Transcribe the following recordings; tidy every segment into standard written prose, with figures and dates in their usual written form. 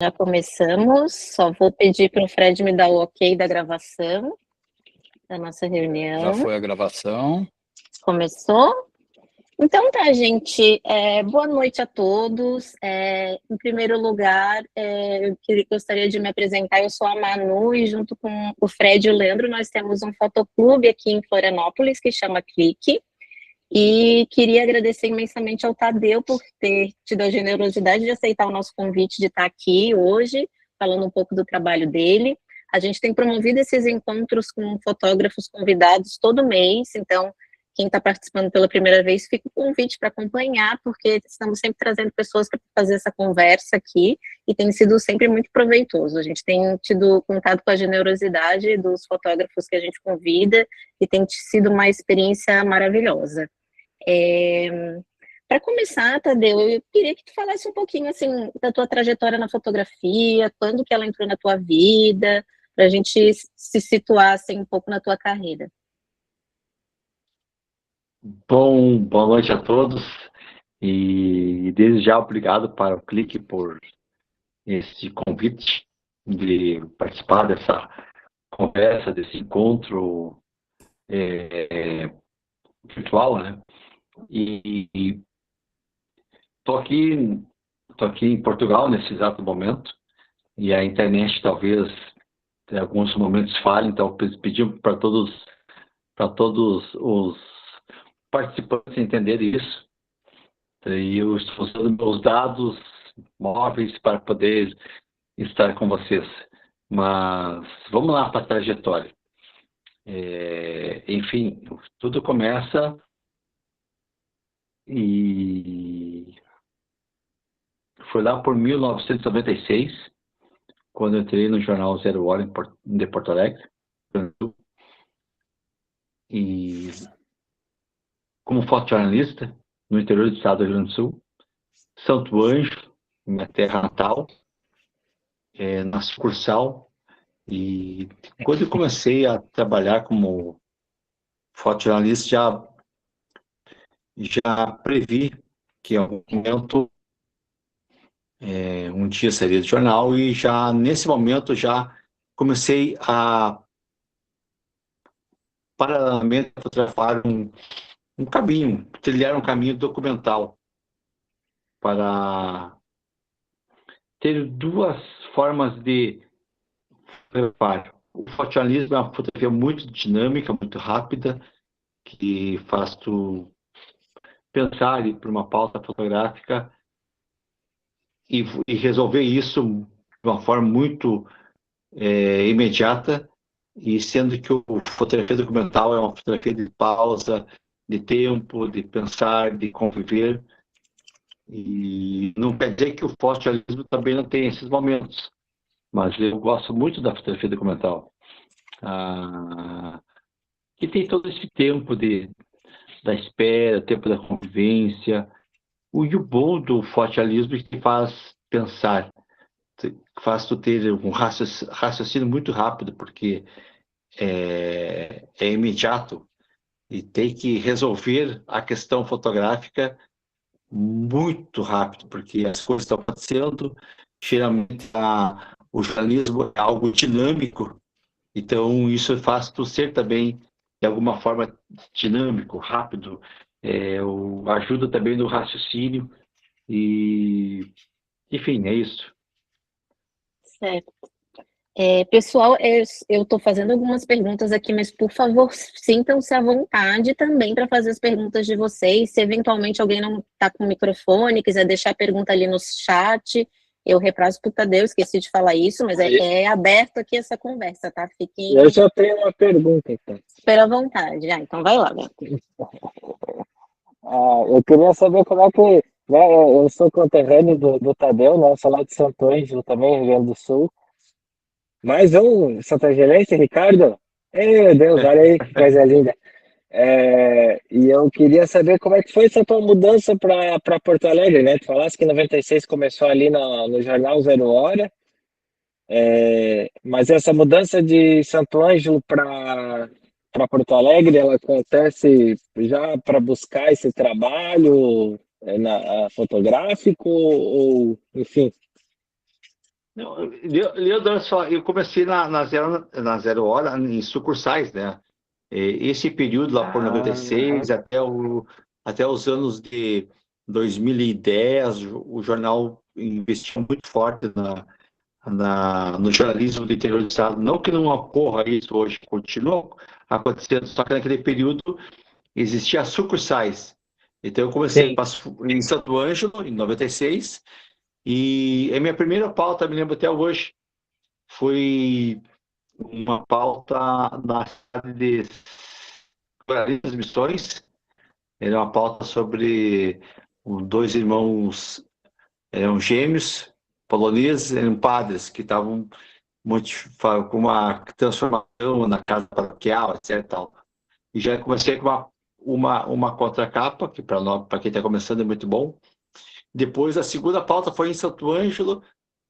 Já começamos, só vou pedir para o Fred me dar o ok da gravação da nossa reunião. Já foi a gravação. Começou? Então tá, gente, boa noite a todos. Em primeiro lugar, gostaria de me apresentar, eu sou a Manu e junto com o Fred e o Leandro nós temos um fotoclube aqui em Florianópolis que chama Clique. E queria agradecer imensamente ao Tadeu por ter tido a generosidade de aceitar o nosso convite de estar aqui hoje, falando um pouco do trabalho dele. A gente tem promovido esses encontros com fotógrafos convidados todo mês, então quem está participando pela primeira vez, fica o convite para acompanhar, porque estamos sempre trazendo pessoas para fazer essa conversa aqui, e tem sido sempre muito proveitoso. A gente tem tido contato com a generosidade dos fotógrafos que a gente convida, e tem sido uma experiência maravilhosa. Para começar, Tadeu, eu queria que tu falasse um pouquinho assim da tua trajetória na fotografia, quando que ela entrou na tua vida, para a gente se situar assim, um pouco na tua carreira. Boa noite a todos e desde já obrigado para o Clique por esse convite de participar dessa conversa, desse encontro virtual, né? E estou aqui em Portugal nesse exato momento e a internet talvez em alguns momentos falhe, então pedimos para todos os participantes entenderem isso. E eu estou usando meus dados móveis para poder estar com vocês. Mas vamos lá para a trajetória. Enfim, tudo começa e foi lá por 1996, quando eu entrei no jornal Zero Hora de Porto Alegre. E como fotojornalista no interior do estado do Rio Grande do Sul, Santo Anjo, minha terra natal, na sucursal. E quando eu comecei a trabalhar como fotojornalista, já previ que em algum momento um dia seria de jornal, e já nesse momento já comecei a paralelamente fotografar um caminho, trilhar um caminho documental para ter duas formas de fotografar. O fotojornalismo é uma fotografia muito dinâmica, muito rápida, que faz tu pensar e para uma pauta fotográfica e resolver isso de uma forma muito imediata, e sendo que o fotografia documental é uma fotografia de pausa, de tempo, de pensar, de conviver. E não quer dizer que o fotojornalismo também não tem esses momentos, mas eu gosto muito da fotografia documental, que tem todo esse tempo da espera, tempo da convivência. E o bom do fotojornalismo é que faz pensar, faz tu ter um raciocínio muito rápido, porque é imediato e tem que resolver a questão fotográfica muito rápido, porque as coisas estão acontecendo. Geralmente o jornalismo é algo dinâmico, então isso faz tu ser também de alguma forma dinâmico, rápido, ajuda também no raciocínio e, enfim, é isso. Certo. Pessoal, eu estou fazendo algumas perguntas aqui, mas por favor, sintam-se à vontade também para fazer as perguntas de vocês. Se eventualmente alguém não está com o microfone, quiser deixar a pergunta ali no chat, eu reprazo para o Tadeu, esqueci de falar isso, mas é aberto aqui essa conversa, tá? Fiquem... Eu já tenho uma pergunta, então. Espera à vontade. Então vai lá, meu. Eu queria saber como é que... Né, eu sou conterrâneo do Tadeu, né? Sou lá de Santo Ângelo também, Rio Grande do Sul. Mais um santangerense, Ricardo? Meu Deus, olha aí que coisa linda. E eu queria saber como é que foi essa tua mudança para Porto Alegre, né? Tu falaste que em 96 começou ali no jornal Zero Hora, mas essa mudança de Santo Ângelo para Porto Alegre, ela acontece já para buscar esse trabalho fotográfico ou, enfim? Não, Leandro, olha só, eu comecei na zero hora em sucursais, né? Esse período lá por Ah, 96 até os anos de 2010, o jornal investiu muito forte no jornalismo do interior do estado. Não que não ocorra isso hoje, continua acontecendo, só que naquele período existia sucursais. Então eu comecei sim. em Santo Ângelo, em 96, e a minha primeira pauta, me lembro até hoje, foi uma pauta na cidade de Guarani das Missões. Era uma pauta sobre os dois irmãos, eram gêmeos poloneses, eram padres que estavam com uma transformação na casa paroquial, etc. Tal. E já comecei com uma contracapa, que para quem está começando é muito bom. Depois, a segunda pauta foi em Santo Ângelo,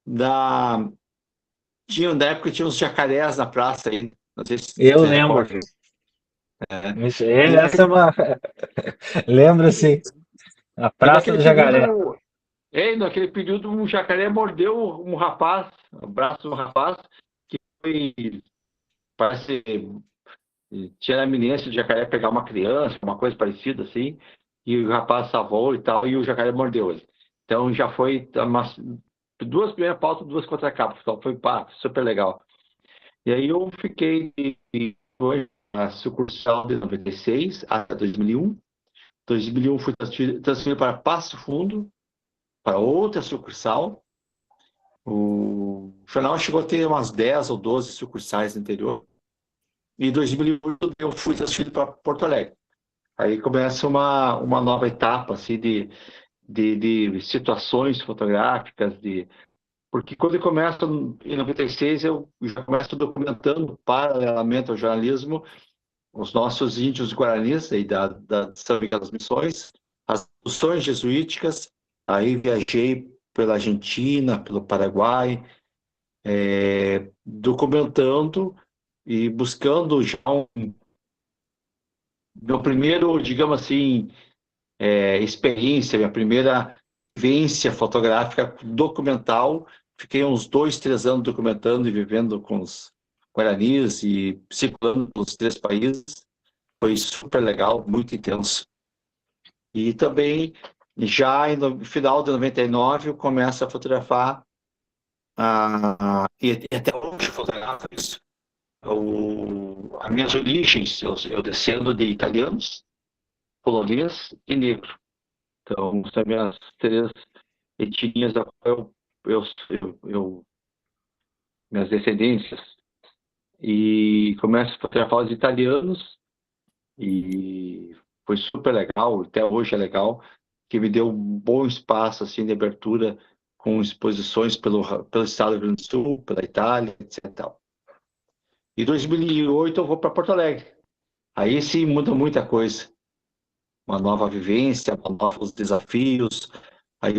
da, na época tinha uns jacarés na praça aí, não sei se Eu você lembro. recorda. Essa é uma. Lembro, sim. A E Praça naquele do Jacaré. período, naquele período, um jacaré mordeu um rapaz, o braço de um rapaz, que foi, parece, tinha a iminência de jacaré pegar uma criança, uma coisa parecida assim, e o rapaz salvou e tal, e o jacaré mordeu ele. Então já foi duas primeiras pautas, duas contracapas, então foi super legal. E aí eu fiquei na sucursal de 96 até 2001. 2001 fui transferido para Passo Fundo, para outra sucursal. O jornal chegou a ter umas 10 ou 12 sucursais no interior. E em 2008 eu fui transferido para Porto Alegre. Aí começa uma nova etapa assim, de situações fotográficas, porque quando eu começo em 96, eu já começo documentando paralelamente ao jornalismo os nossos índios guaranis aí da São Miguel das Missões, as missões jesuíticas. Aí viajei pela Argentina, pelo Paraguai, documentando e buscando já meu primeiro, digamos assim, experiência, minha primeira vivência fotográfica documental. Fiquei uns 2, 3 anos documentando e vivendo com os guaranis e circulando pelos 3 países. Foi super legal, muito intenso. E também, já no final de 99, eu começo a fotografar, e até hoje eu fotografo isso, as minhas origens, eu descendo de italianos, polonês e negro. Então, são minhas 3 etnias da qual minhas descendências. E começo a fotografar os italianos, e foi super legal, até hoje é legal, que me deu um bom espaço assim de abertura com exposições pelo estado do Rio Grande do Sul, pela Itália, etc. Tal. Em 2008 eu vou para Porto Alegre. Aí sim muda muita coisa, uma nova vivência, novos desafios, aí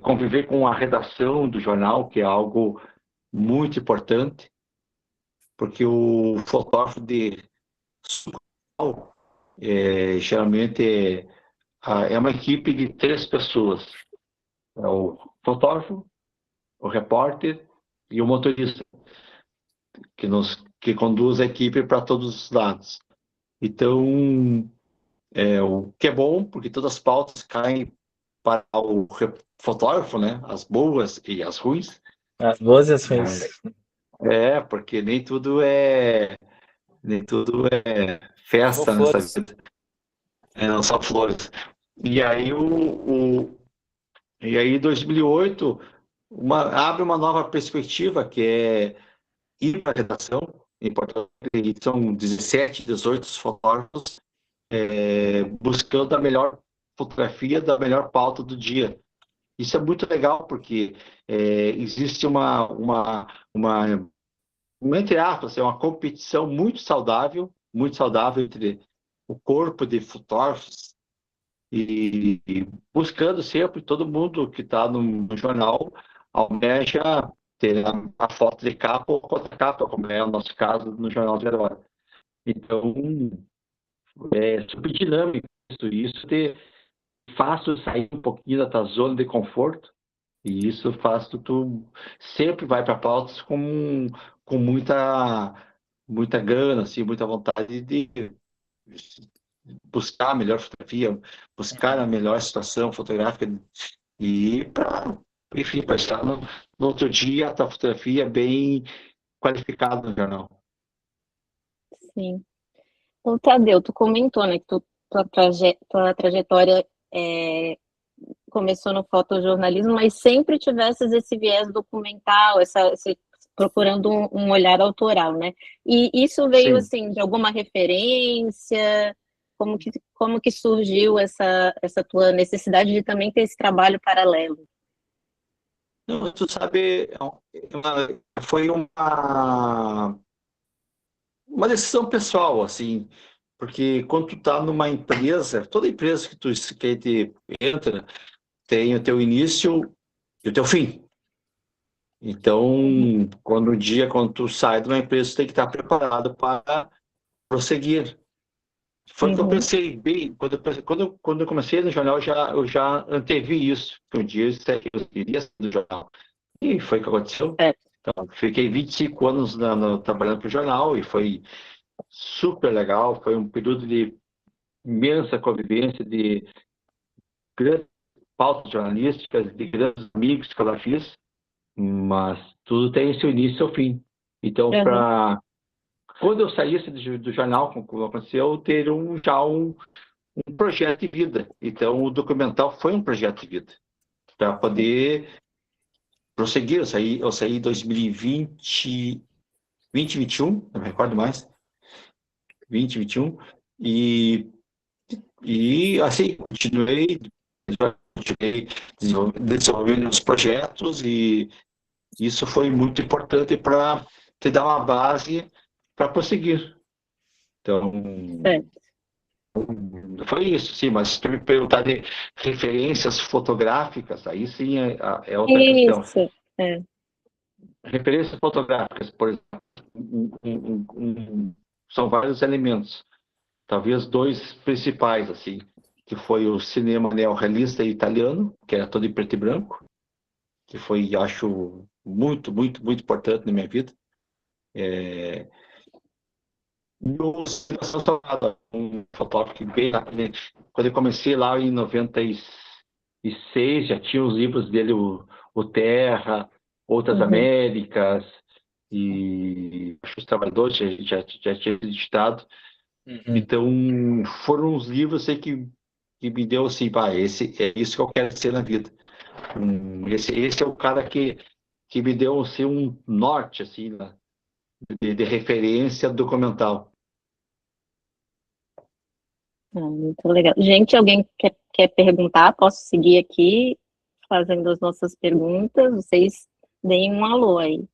conviver com a redação do jornal, que é algo muito importante, porque o fotógrafo de geralmente é uma equipe de 3 pessoas. É o fotógrafo, o repórter e o motorista, que conduz a equipe para todos os lados. Então, o que é bom, porque todas as pautas caem para o fotógrafo, né? As boas e as ruins. As boas e as ruins. Porque nem tudo é São festa nessa flores. vida, não só flores. E aí, em 2008, abre uma nova perspectiva, que é ir para a redação. Em Porto Alegre, são 17, 18 fotógrafos buscando a melhor fotografia da melhor pauta do dia. Isso é muito legal, porque existe entre aspas, uma competição muito saudável entre o corpo de fotógrafos, e buscando sempre, todo mundo que está no jornal almeja ter a foto de capa ou contra-capa, como é o nosso caso no Jornal de Herói. Então, é super dinâmico isso te faz sair um pouquinho da tua zona de conforto E isso faz tu sempre vai para pautas com muita gana, assim, muita vontade de buscar a melhor fotografia, buscar a melhor situação fotográfica e para, enfim, para estar no outro dia a tua fotografia bem qualificada no jornal. Sim. Ô, Tadeu, tu comentou, né, que tua trajetória começou no fotojornalismo, mas sempre tivesses esse viés documental, procurando um olhar autoral, né? E isso veio, Sim. assim, de alguma referência? Como que surgiu essa tua necessidade de também ter esse trabalho paralelo? Não, tu sabe, foi uma decisão pessoal, assim, porque quando tu tá numa empresa, toda empresa que entra tem o teu início e o teu fim. Uhum, Então, quando tu sai de uma empresa, tu tem que estar preparado para prosseguir. Foi o que eu uhum, pensei bem, quando eu comecei no jornal, eu já antevi isso, que um dia eu iria sair do jornal. E foi o que aconteceu. é, Então, fiquei 25 anos trabalhando para o jornal e foi super legal, foi um período de imensa convivência, de grandes pautas jornalísticas, de grandes amigos que eu lá fiz, mas tudo tem seu início e seu fim. Então, uhum, quando eu saísse do jornal, como aconteceu, ter um projeto de vida. Então, o documental foi um projeto de vida, para poder prosseguir. Eu saí em 2020, 2021, não me recordo mais, 2021, e, e assim, continuei desenvolvendo os projetos e isso foi muito importante para te dar uma base para prosseguir. Então, é. foi isso, sim, mas se tu me perguntar de referências fotográficas, aí sim é outra questão. Isso, é. Referências fotográficas, por exemplo, são vários elementos, talvez dois principais, assim, que foi o cinema neorrealista italiano, que era todo em preto e branco, que foi, acho, muito, muito, muito importante na minha vida. E o Simulação Sagrada, um fotógrafo que bem quando eu comecei lá em 96, já tinha os livros dele, o Terra, Outras Uhum, Américas, e Os Trabalhadores, já tinha editado. Uhum. Então, foram os livros assim, que me deu assim, pá, é isso que eu quero ser na vida. Esse é o cara que me deu assim, um norte assim, né, de referência documental. muito legal. Gente, alguém quer perguntar? Posso seguir aqui fazendo as nossas perguntas? Vocês deem um alô aí.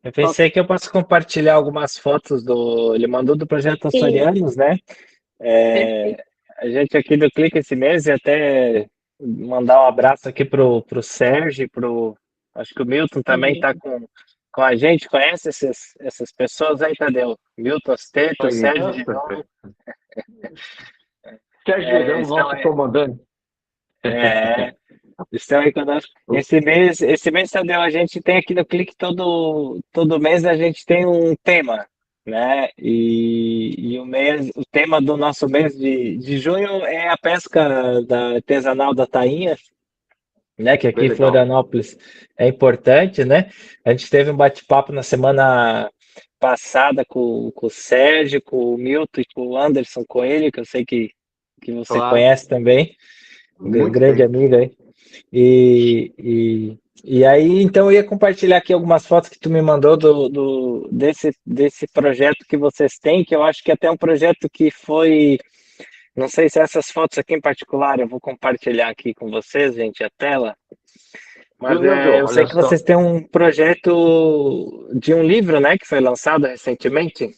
Eu Posso? pensei que eu posso compartilhar algumas fotos do. Ele mandou do projeto Sim, Açorianos, né? perfeito. A gente aqui do Clique esse mês e até mandar um abraço aqui pro Sérgio, acho que o Milton também está Uhum. com a gente. Conhece essas pessoas aí, Tadeu? Milton Osteto, Sérgio Conheço. Girão, Sérgio Girão, estão nosso aí, comandante. é, estão aí conosco. Esse mês, Tadeu, a gente tem aqui no Clique todo mês a gente tem um tema, né? E o tema do nosso mês de junho é a pesca artesanal da tainha, né? Que aqui Bem em legal. Florianópolis é importante, né? A gente teve um bate-papo na semana passada com o Sérgio, com o Milton e com o Anderson Coelho, que eu sei que você Claro, conhece também, muito grande bem. amigo aí. E aí, então, eu ia compartilhar aqui algumas fotos que tu me mandou desse projeto que vocês têm, que eu acho que até é um projeto que foi. Não sei se essas fotos aqui em particular eu vou compartilhar aqui com vocês, gente, a tela. Mas Viu, Leandro? eu sei Olha que só. vocês têm um projeto de um livro, né, que foi lançado recentemente.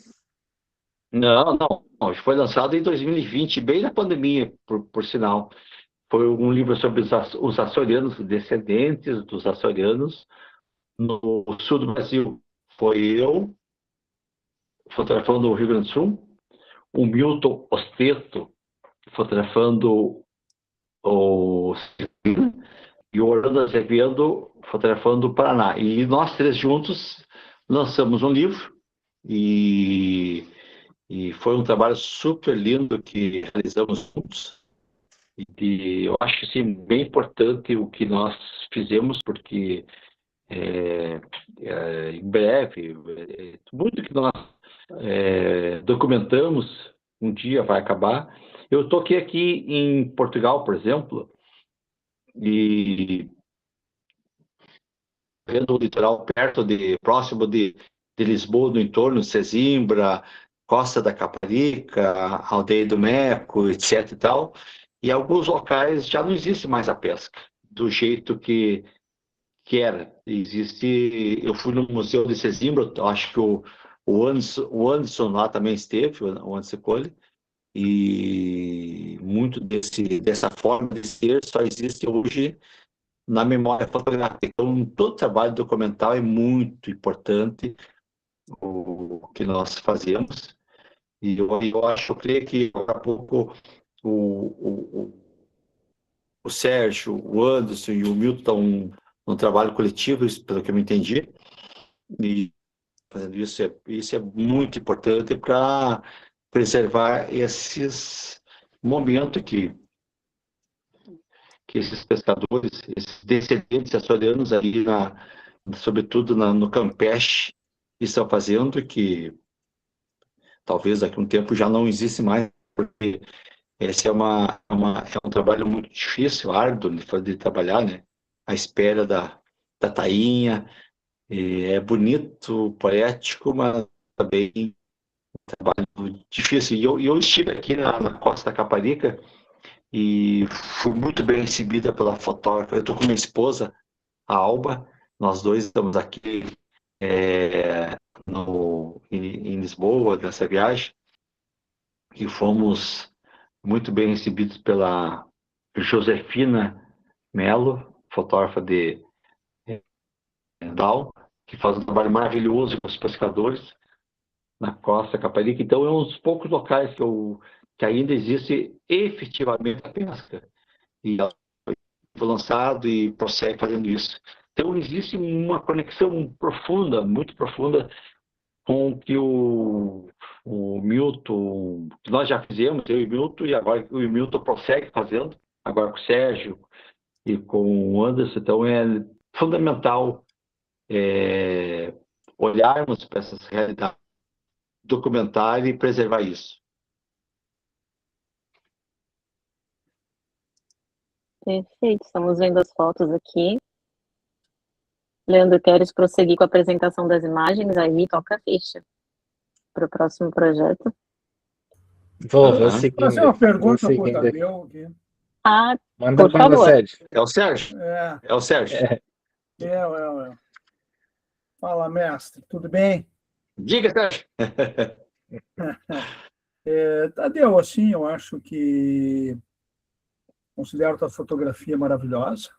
Não, não. Foi lançado em 2020, bem na pandemia, por sinal. Foi um livro sobre os açorianos, descendentes dos açorianos no sul do Brasil. Foi eu, fotografando o Rio Grande do Sul, o Milton Osteto, fotografando o e o Orlando Azevedo fotografando o Paraná. E nós três juntos lançamos um livro e foi um trabalho super lindo que realizamos juntos. E eu acho assim, bem importante o que nós fizemos, porque em breve, muito que nós documentamos, um dia vai acabar. Eu toquei aqui em Portugal, por exemplo, e vendo o litoral próximo de Lisboa, no entorno, Sesimbra, Costa da Caparica, Aldeia do Meco, etc. e tal. E alguns locais já não existe mais a pesca do jeito que era. Eu fui no Museu de Sesimbra, acho que o Anderson lá também esteve, o Anderson Colli, e muito dessa forma de ser só existe hoje na memória fotográfica. Então, todo trabalho documental é muito importante, o que nós fazemos. E eu creio que daqui a pouco o Sérgio, o Anderson e o Milton estão num trabalho coletivo, pelo que eu me entendi, e fazendo isso é muito importante para preservar esses momentos que esses pescadores, esses descendentes açorianos ali, sobretudo no Campeche, estão fazendo, que talvez daqui a um tempo já não existe mais, porque esse é um trabalho muito difícil, árduo de trabalhar, né? À espera da tainha. É bonito, poético, mas também difícil. E eu estive aqui na Costa da Caparica e fui muito bem recebida pela fotógrafa. Eu estou com minha esposa, a Alba, nós dois estamos aqui em Lisboa, nessa viagem, e fomos muito bem recebidos pela Josefina Melo, fotógrafa de Dal, que faz um trabalho maravilhoso com os pescadores na Costa Caparica. Então, é um dos poucos locais que ainda existe efetivamente a pesca. E ela foi lançado e prossegue fazendo isso. Então, existe uma conexão profunda, muito profunda, com o que o Milton, que nós já fizemos, eu e o Milton, e agora o Milton prossegue fazendo, agora com o Sérgio e com o Anderson. Então, é fundamental olharmos para essas realidades, documentar e preservar isso. Perfeito, estamos vendo as fotos aqui. Leandro, queres prosseguir com a apresentação das imagens? Aí toca a ficha para o próximo projeto. Vou seguindo. Fazer uma pergunta para o Tadeu aqui. Manda por bala, favor. Sérgio. É o Sérgio? É o Sérgio. Fala, mestre, tudo bem? Diga, Sérgio. Tadeu, assim, eu acho que considero tua fotografia maravilhosa,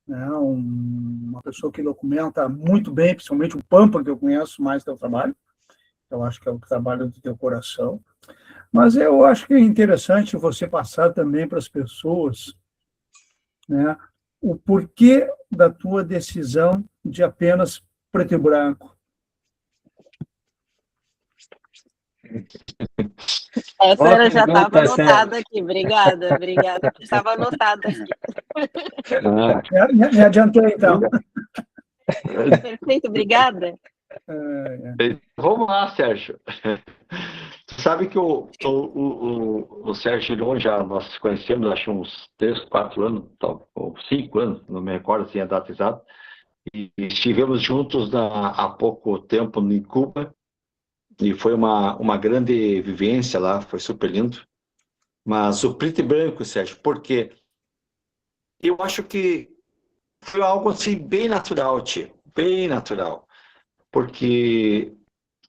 né? Uma pessoa que documenta muito bem, principalmente o Pampa, que eu conheço mais teu trabalho. Eu acho que é o trabalho do teu coração. Mas eu acho que é interessante você passar também para as pessoas, né, o porquê da tua decisão de apenas preto e branco. Essa já estava anotada aqui. Obrigada. Estava anotada aqui. Me adiantei, então. Perfeito, obrigada. Vamos lá, Sérgio. Tu sabe que o Sérgio Giron, já nós conhecemos, acho uns 3, 4 anos, ou 5 anos, não me recordo assim a data exata, e estivemos juntos há pouco tempo em Cuba, e foi uma grande vivência lá, foi super lindo. Mas o preto e branco, Sérgio, porque eu acho que foi algo assim bem natural, tio, bem natural. Porque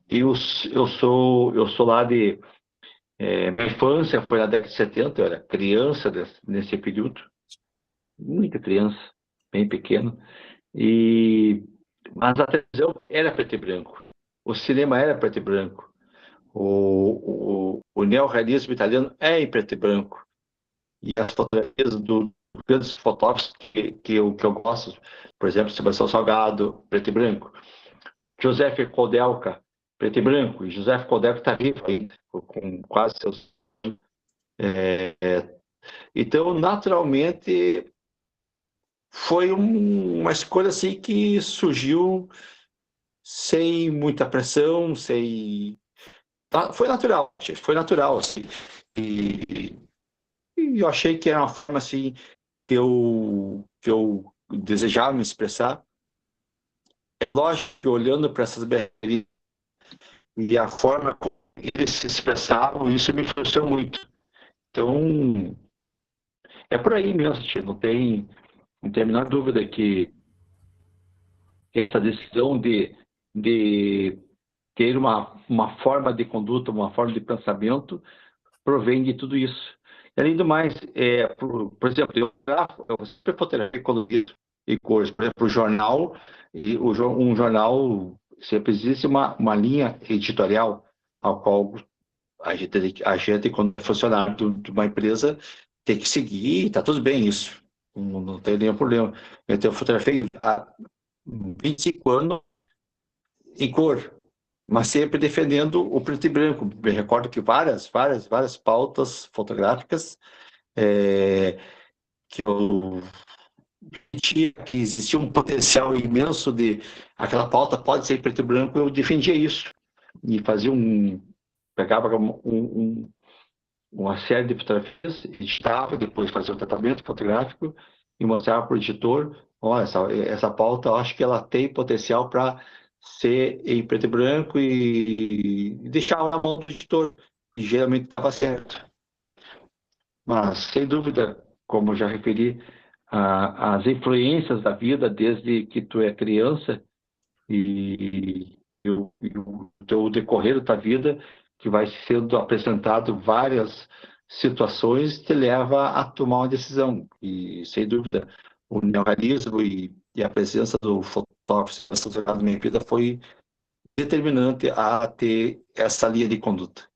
eu sou lá de... minha infância foi na década de 70, eu era criança nesse período, muita criança, bem pequeno, mas a televisão era preto e branco, o cinema era preto e branco, o neorrealismo italiano é em preto e branco, e as fotografias do grandes fotógrafos que eu gosto, por exemplo, Sebastião Salgado, preto e branco, Joseph Koudelka, preto e branco, e Joseph Koudelka está vivo ainda, com quase seus... Então, naturalmente, foi uma escolha assim que surgiu sem muita pressão, foi natural, assim. E eu achei que era uma forma assim que eu desejava me expressar. É lógico que olhando para essas berrerias e a forma como eles se expressavam, isso me influenciou muito. Então, é por aí mesmo, tio. Não tem a menor dúvida que essa decisão de ter uma forma de conduta, uma forma de pensamento, provém de tudo isso. E, além do mais, por exemplo, eu sempre fotografei colorido e cores. Por exemplo, o jornal, um jornal sempre existe uma linha editorial ao qual a gente quando é funcionário de uma empresa, tem que seguir, está tudo bem isso. Não tem nenhum problema. Eu fotografei há 25 anos em cor, mas sempre defendendo o preto e branco. Me recordo que várias pautas fotográficas que eu sentia que existia um potencial imenso de aquela pauta pode ser em preto e branco, eu defendia isso e pegava uma série de fotografias, editava, depois fazia o tratamento fotográfico e mostrava para o editor: olha, essa pauta, eu acho que ela tem potencial para ser em preto e branco, e deixava na mão do editor, e geralmente estava certo. Mas, sem dúvida, como eu já referi, as influências da vida desde que tu é criança e o decorrer da vida, que vai sendo apresentado várias situações, te leva a tomar uma decisão. E, sem dúvida, o neorrealismo e a presença do fotógrafo na minha vida foi determinante a ter essa linha de conduta.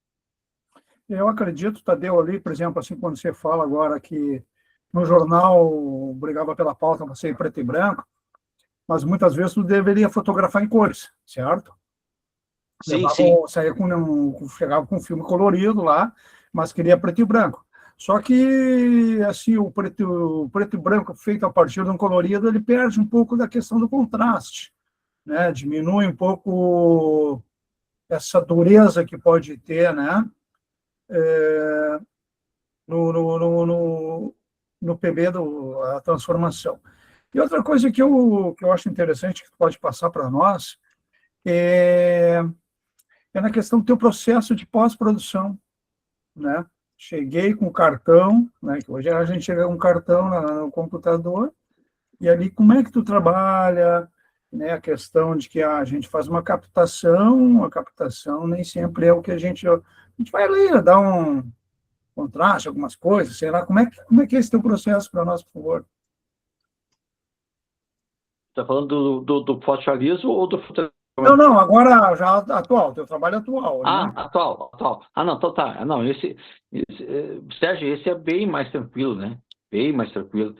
Eu acredito, Tadeu, ali, por exemplo, assim, quando você fala agora que no jornal brigava pela pauta para ser em preto e branco, mas muitas vezes tu deveria fotografar em cores, certo? Sim, sim. Chegava com um filme colorido lá, mas queria preto e branco. Só que assim, o preto e branco feito a partir de um colorido, ele perde um pouco da questão do contraste, né? Diminui um pouco essa dureza que pode ter, né? No PB a transformação. E outra coisa que eu acho interessante, que tu pode passar para nós, é na questão do teu processo de pós-produção, né? Cheguei com o cartão, né? Que hoje a gente chega com um cartão no computador, e ali como é que tu trabalha, né? A questão de que a gente faz uma captação, a captação nem sempre é o que a gente vai ler, dar um contraste, algumas coisas, sei lá, como é que é esse teu processo para nós, por favor? Está falando do fotojornalismo ou do fotógrafo? Não, agora já atual, teu trabalho atual, né? Atual. Não, então tá. Não, Sérgio, esse é bem mais tranquilo, né? Bem mais tranquilo.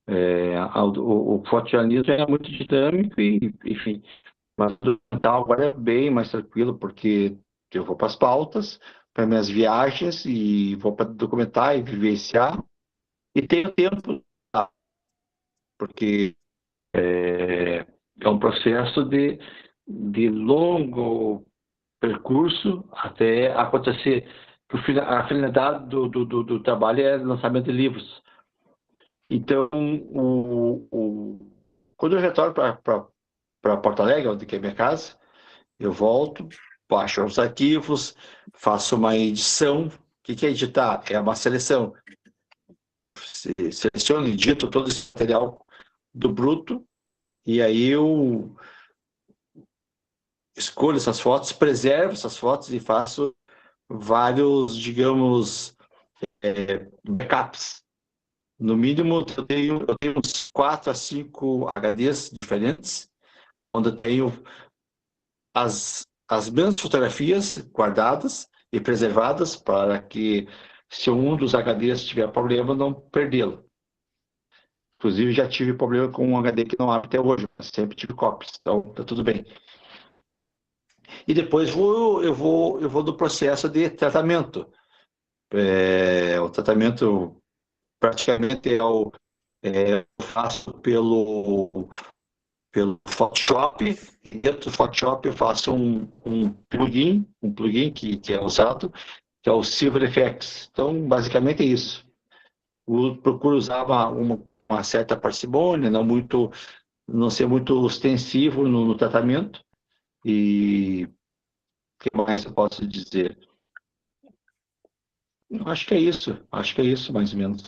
O fotojornalismo é muito dinâmico e, enfim, mas o documental agora é bem mais tranquilo, porque eu vou para as pautas, para minhas viagens, e vou para documentar e vivenciar, e tenho tempo, porque é um processo de longo percurso até acontecer. A finalidade do trabalho é lançamento de livros. Então, quando eu retorno para Porto Alegre, onde é minha casa, eu volto, baixo os arquivos, faço uma edição. O que é editar? É uma seleção. Seleciono e edito todo esse material do bruto, e aí eu escolho essas fotos, preservo essas fotos e faço vários, digamos, backups. No mínimo, eu tenho uns 4 a 5 HDs diferentes, onde eu tenho as mesmas fotografias guardadas e preservadas, para que, se um dos HDs tiver problema, não perdê-lo. Inclusive, já tive problema com um HD que não abre até hoje, mas sempre tive cópias, então tá tudo bem. E depois eu vou do processo de tratamento. O tratamento praticamente eu faço pelo Photoshop, e dentro do Photoshop eu faço um plugin que é usado, que é o Silver Effects. Então, basicamente é isso. Procuro usar uma certa parcimônia, não ser muito ostensivo no tratamento. E o que mais eu posso dizer? Acho que é isso, mais ou menos.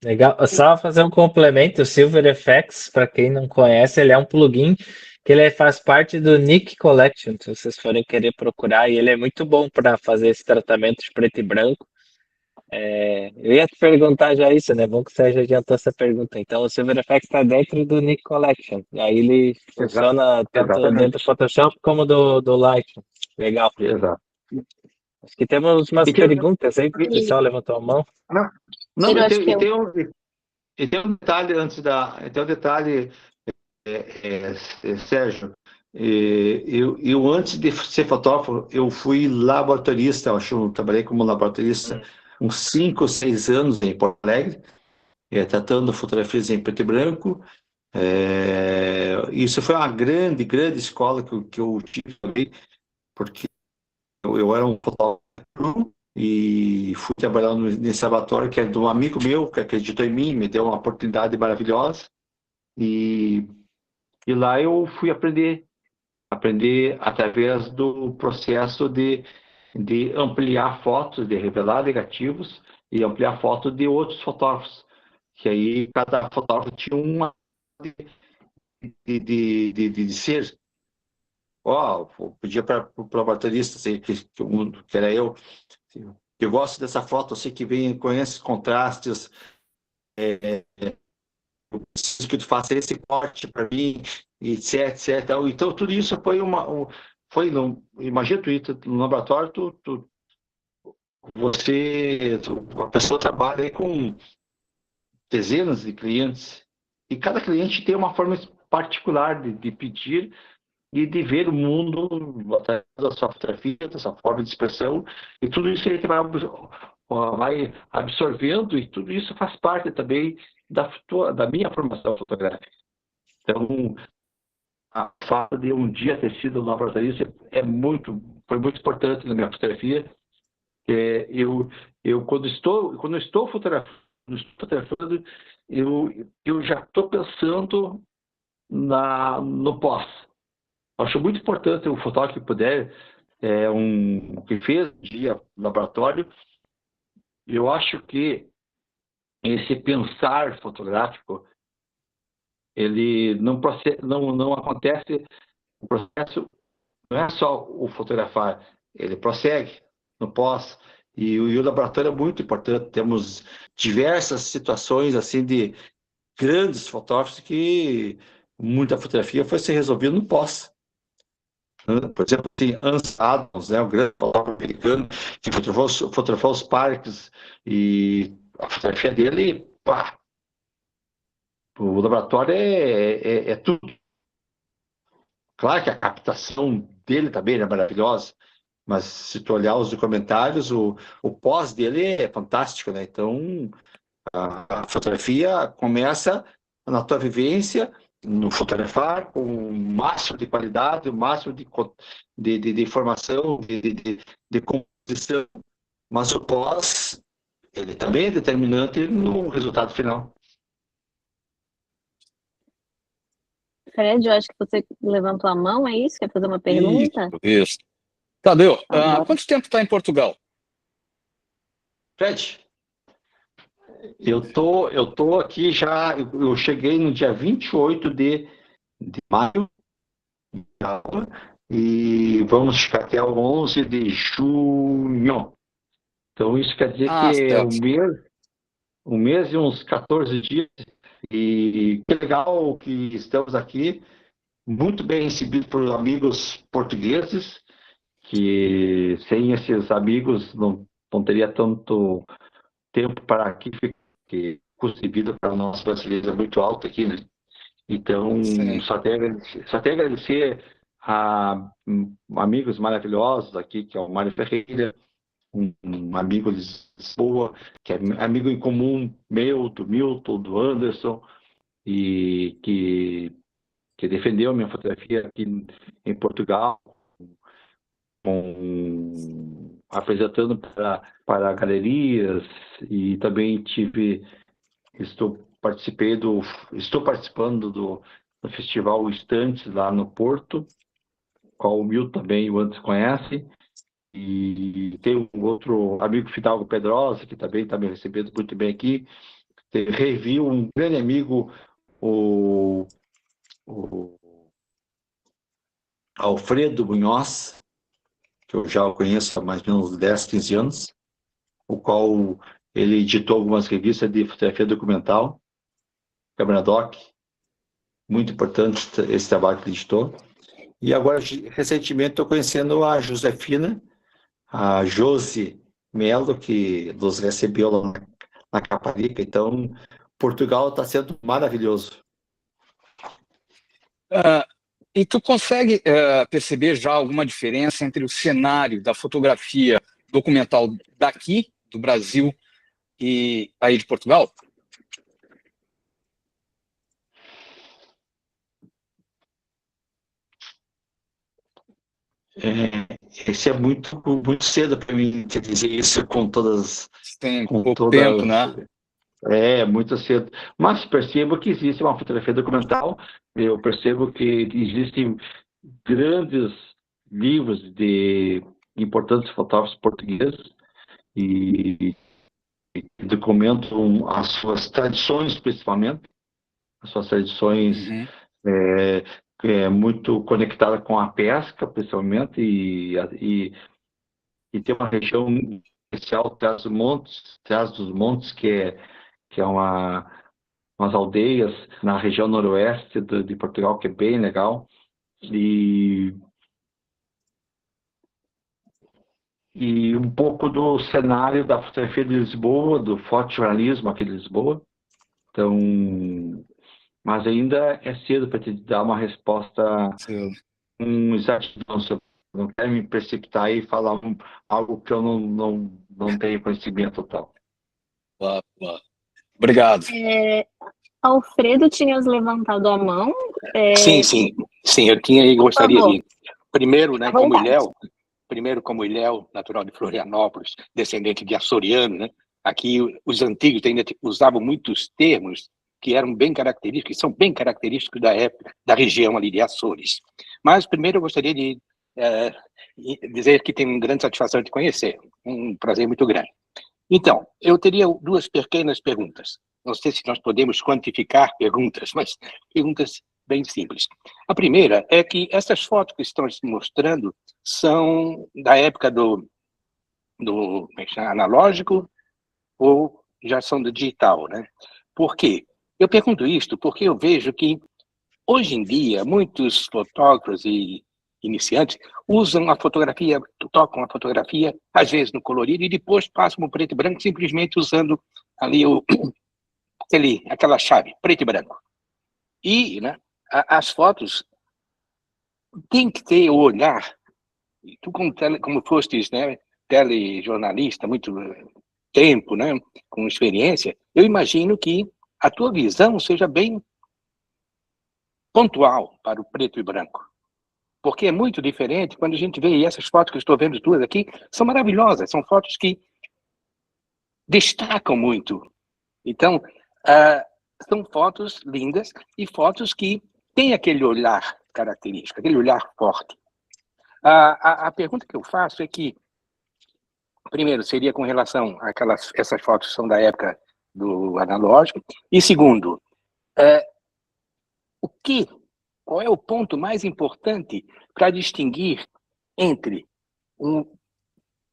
Legal. Só fazer um complemento, o Silver FX, para quem não conhece, ele é um plugin que ele faz parte do Nik Collection, se vocês forem querer procurar, e ele é muito bom para fazer esse tratamento de preto e branco. Eu ia te perguntar já isso, né? Bom que você já adiantou essa pergunta. Então, o Silver FX está dentro do Nik Collection, e aí ele funciona tanto dentro do Exatamente. Photoshop como do Lightroom. Legal. Exato. Acho que temos umas E tem, perguntas aí, o pessoal levantou a mão. não, não, Ciro, acho que eu. e tem um detalhe tem um detalhe, Sérgio. Eu, antes de ser fotógrafo, eu fui laboratorista, eu trabalhei como laboratorista uns 5 ou 6 anos em Porto Alegre, tratando fotografias em preto e branco. Isso foi uma grande, grande escola que eu tive também, porque eu era um fotógrafo cru e fui trabalhar nesse laboratório que é de um amigo meu que acreditou em mim, me deu uma oportunidade maravilhosa e, e lá eu fui aprender através do processo de ampliar fotos, de revelar negativos e ampliar fotos de outros fotógrafos, que aí cada fotógrafo tinha uma de ser. Ó, pedia para o laboratorista, assim, que era eu, eu gosto dessa foto, assim, que vem com esses contrastes, preciso que tu faça esse corte para mim, etc, etc. Então, tudo isso foi imagina tu ir no laboratório, a pessoa trabalha aí com dezenas de clientes, e cada cliente tem uma forma particular de pedir e de ver o mundo através da sua fotografia, da sua forma de expressão, e tudo isso a gente vai absorvendo, e tudo isso faz parte também da minha formação fotográfica. Então, a fato de um dia ter sido um laboratorista foi muito importante na minha fotografia. Eu quando estou fotografando, eu já estou pensando no pós. Acho muito importante o fotógrafo que puder, que fez um dia no laboratório. Eu acho que esse pensar fotográfico, ele não acontece, o processo não é só o fotografar, ele prossegue no pós. E o laboratório é muito importante. Temos diversas situações assim de grandes fotógrafos que muita fotografia foi ser resolvida no pós. Por exemplo, tem Hans Adams, né, o grande fotógrafo americano, que fotografou os parques, e a fotografia dele, pá, o laboratório é tudo. Claro que a captação dele também é maravilhosa, mas se tu olhar os documentários, o pós dele é fantástico, né? Então, a fotografia começa na tua vivência, no fotografar, com o máximo de qualidade, o máximo de informação, de composição. Mas o pós, ele também é determinante no resultado final. Fred, eu acho que você levantou a mão, é isso? Quer fazer uma pergunta? Isso. Tadeu, Agora. quanto tempo está em Portugal? Fred, eu tô aqui já, eu cheguei no dia 28 de maio, e vamos ficar até o 11 de junho. Então, isso quer dizer que é Certo. um mês e uns 14 dias. E que legal que estamos aqui, muito bem recebidos por amigos portugueses, que sem esses amigos não teria tanto tempo para aqui, porque custo de vida para nós brasileiros é muito alto aqui, né? Então, Sim. só até agradecer a amigos maravilhosos aqui, que é o Mário Ferreira, um amigo de Lisboa, que é amigo em comum meu, do Milton, do Anderson, e que defendeu a minha fotografia aqui em Portugal, apresentando para galerias, e também estou participando do Festival Estantes lá no Porto, qual o Milton também o Anderson conhece, e tem um outro amigo, Fidalgo Pedrosa, que também está me recebendo muito bem aqui. Revi um grande amigo, o Alfredo Munhoz, que eu já o conheço há mais ou menos 10, 15 anos, o qual ele editou algumas revistas de fotografia documental, Câmara Doc, muito importante esse trabalho que ele editou. E agora, recentemente, estou conhecendo a Josefina, a Josi Melo, que nos recebeu lá na Caparica. Então, Portugal está sendo maravilhoso. E tu consegue perceber já alguma diferença entre o cenário da fotografia documental daqui, do Brasil, e aí de Portugal? Esse é muito cedo para mim dizer isso com todas. Tem Com pouco todas tempo, né? muito cedo. Mas percebo que existe uma fotografia documental, eu percebo que existem grandes livros de importantes fotógrafos portugueses e documentam as suas tradições, principalmente, as suas tradições Uhum. muito conectadas com a pesca, principalmente, e tem uma região especial, Trás dos Montes, que é umas aldeias na região noroeste de Portugal, que é bem legal. E um pouco do cenário da fotografia de Lisboa, do fotojornalismo aqui de Lisboa. Então, mas ainda é cedo para te dar uma resposta, exatidão. Não quero me precipitar e falar algo que eu não tenho conhecimento total. Claro. Obrigado. Alfredo, tinhas levantado a mão. Sim, eu tinha e gostaria de... Primeiro, né, como Ilhéu, natural de Florianópolis, descendente de açoriano, né? Aqui os antigos ainda usavam muitos termos que eram bem característicos, que são bem característicos da época, da região ali de Açores. Mas primeiro eu gostaria de dizer que tenho uma grande satisfação de te conhecer, um prazer muito grande. Então, eu teria duas pequenas perguntas. Não sei se nós podemos quantificar perguntas, mas perguntas bem simples. A primeira é que essas fotos que estão se mostrando são da época do analógico ou já são do digital, né? Por quê? Eu pergunto isto porque eu vejo que, hoje em dia, muitos fotógrafos e iniciantes usam a fotografia, tocam a fotografia, às vezes no colorido, e depois passam no preto e branco, simplesmente usando ali aquela chave, preto e branco. E, né, as fotos têm que ter o olhar. Tu, como fostes, né, telejornalista, muito tempo, né, com experiência, eu imagino que a tua visão seja bem pontual para o preto e branco. Porque é muito diferente quando a gente vê, e essas fotos que eu estou vendo tuas aqui, são maravilhosas, são fotos que destacam muito. Então, são fotos lindas e fotos que têm aquele olhar característico, aquele olhar forte. A pergunta que eu faço é que, primeiro, seria com relação essas fotos são da época do analógico, e segundo, qual é o ponto mais importante para distinguir entre um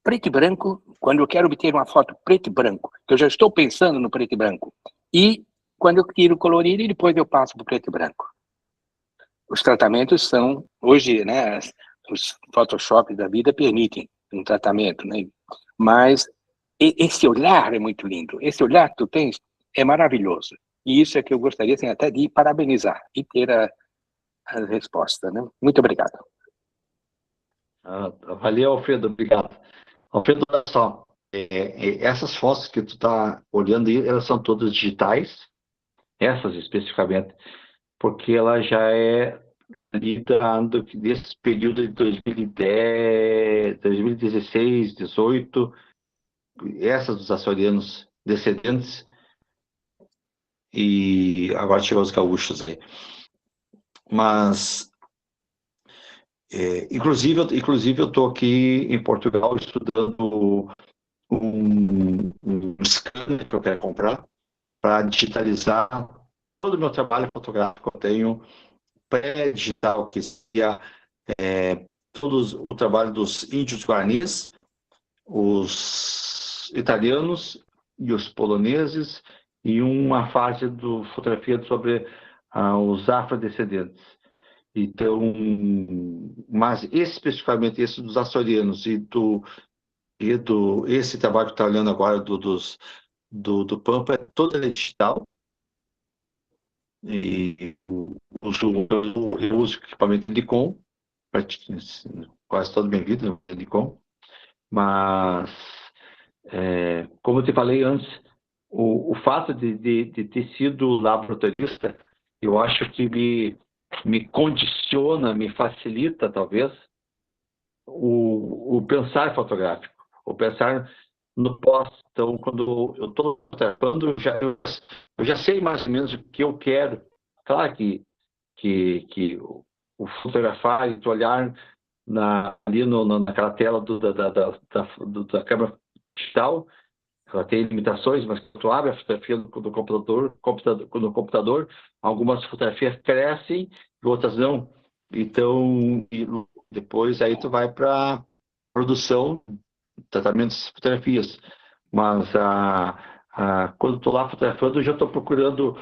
preto e branco, quando eu quero obter uma foto preto e branco, que eu já estou pensando no preto e branco, e quando eu tiro colorido e depois eu passo para o preto e branco? Os tratamentos são, hoje, né, os Photoshop da vida permitem um tratamento, né? Mas esse olhar é muito lindo. Esse olhar que tu tens é maravilhoso. E isso é que eu gostaria assim, até de parabenizar e ter a resposta, né? Muito obrigado. Valeu, Alfredo, obrigado. Alfredo, olha só, essas fotos que tu está olhando aí, elas são todas digitais, essas especificamente, porque ela já é desse período de 2010, 2016, 2018, essas dos açorianos descendentes, e agora chegou os gaúchos aí. Mas, inclusive eu estou aqui em Portugal estudando um scanner que eu quero comprar para digitalizar todo o meu trabalho fotográfico. Eu tenho pré-digital, que seria todo o trabalho dos índios guaranis, os italianos e os poloneses, e uma fase do fotografia sobre os afrodescendentes. Então, mas especificamente esse dos açorianos esse trabalho que está olhando agora do Pampa, é todo ele digital, e eu uso equipamento Nikon, quase toda a minha vida Nikon, mas como eu te falei antes, o fato de ter sido laboratorista, eu acho que me condiciona, me facilita, talvez, o pensar fotográfico, o pensar no pós. Então, quando eu estou fotografando, eu já sei mais ou menos o que eu quero. Claro que o fotografar e olhar ali naquela tela da câmera digital, ela tem limitações, mas quando tu abre a fotografia no computador, algumas fotografias crescem e outras não. Então, depois aí tu vai para produção, tratamento de fotografias. Mas quando estou lá fotografando, eu já estou procurando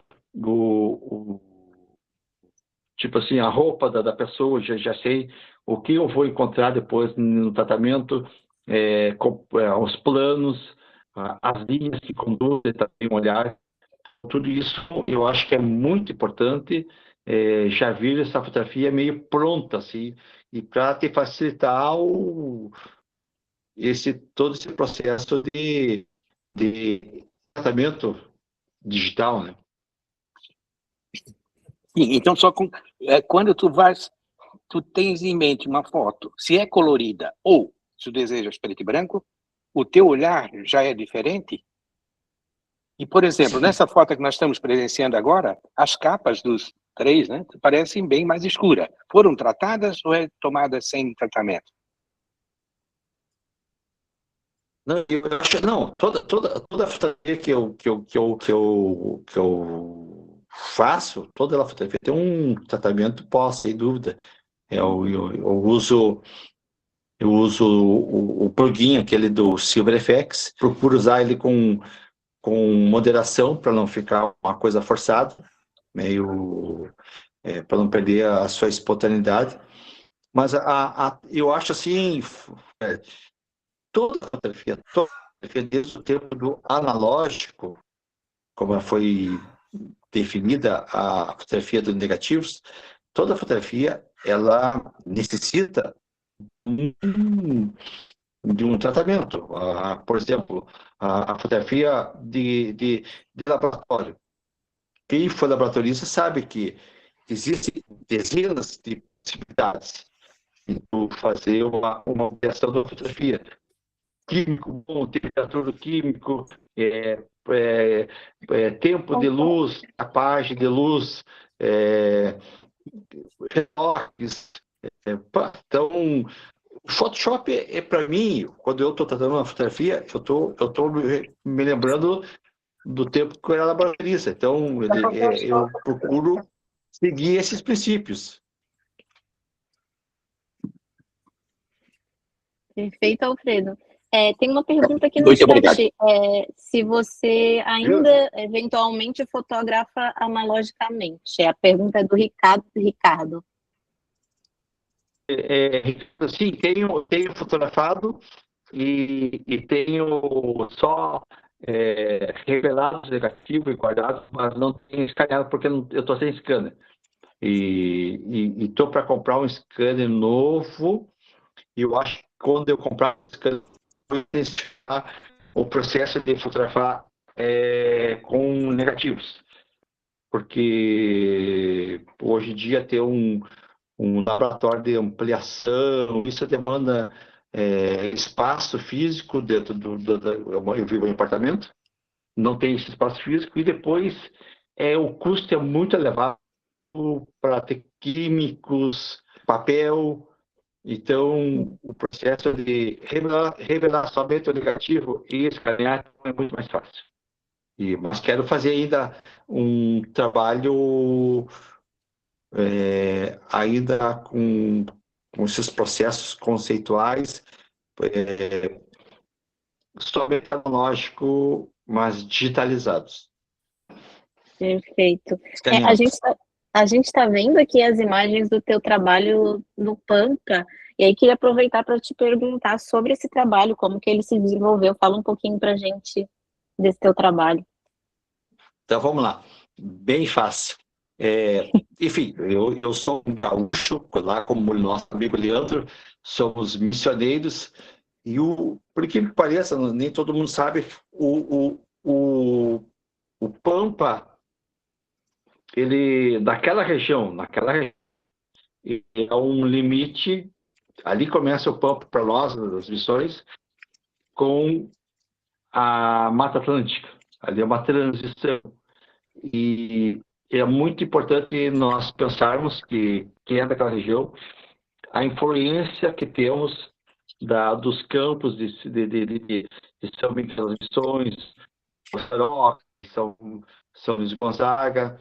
tipo assim, a roupa da pessoa, já sei o que eu vou encontrar depois no tratamento, os planos, as linhas que conduzem também o olhar. Tudo isso eu acho que é muito importante, já vir essa fotografia meio pronta, assim, e para te facilitar todo esse processo de tratamento digital, né? Sim, então, quando tu tens em mente uma foto, se é colorida ou se tu desejas preto e branco, o teu olhar já é diferente? E, por exemplo, nessa foto que nós estamos presenciando agora, as capas dos três, né, parecem bem mais escuras. Foram tratadas ou é tomada sem tratamento? Não, eu acho, não, toda a fotografia que eu faço, toda a fotografia tem um tratamento pós, sem dúvida. Eu uso o plugin, aquele do SilverFX, procuro usar ele com moderação, para não ficar uma coisa forçada, meio para não perder a sua espontaneidade. Mas eu acho assim, toda a fotografia, desde o tempo do analógico, como foi definida a fotografia dos negativos, toda fotografia ela necessita de um tratamento. Por exemplo, a fotografia de laboratório. Quem foi laboratorista sabe que existem dezenas de possibilidades de fazer uma ampliação da fotografia. Químico bom, temperatura químico, tempo de luz, a página de luz, retoques. Então, o Photoshop para mim, quando eu estou tratando uma fotografia, eu tô me lembrando do tempo que eu era laboratorista. Então, eu procuro seguir esses princípios. Perfeito, Alfredo. Tem uma pergunta aqui no Muito chat, obrigado. se você ainda eventualmente fotografa analogicamente. A pergunta é do Ricardo. Sim, tenho fotografado e tenho só revelados negativos e guardados, mas não tenho escaneado porque eu estou sem scanner. E estou para comprar um scanner novo, e eu acho que quando eu comprar um scanner, eu vou iniciar o processo de fotografar com negativos. Porque hoje em dia ter um laboratório de ampliação, isso demanda espaço físico dentro eu vivo em apartamento, não tem esse espaço físico, e depois o custo é muito elevado para ter químicos, papel. Então, o processo de revelar somente o negativo e escanear é muito mais fácil. Mas quero fazer ainda um trabalho ainda com esses processos conceituais, somente analógico, mas digitalizados. Perfeito. Escaneados. A gente está vendo aqui as imagens do teu trabalho no Pampa, e aí queria aproveitar para te perguntar sobre esse trabalho, como que ele se desenvolveu. Fala um pouquinho para a gente desse teu trabalho. Então, vamos lá. Bem fácil. Enfim, eu sou um gaúcho, lá como o nosso amigo Leandro, somos missioneiros, e por que pareça, nem todo mundo sabe, o Pampa, ele, naquela região, é um limite, ali começa o Pampa para nós, as missões, com a Mata Atlântica. Ali é uma transição. E é muito importante nós pensarmos que quem é daquela região, a influência que temos dos campos de São Miguel das Missões, São Luís Gonzaga,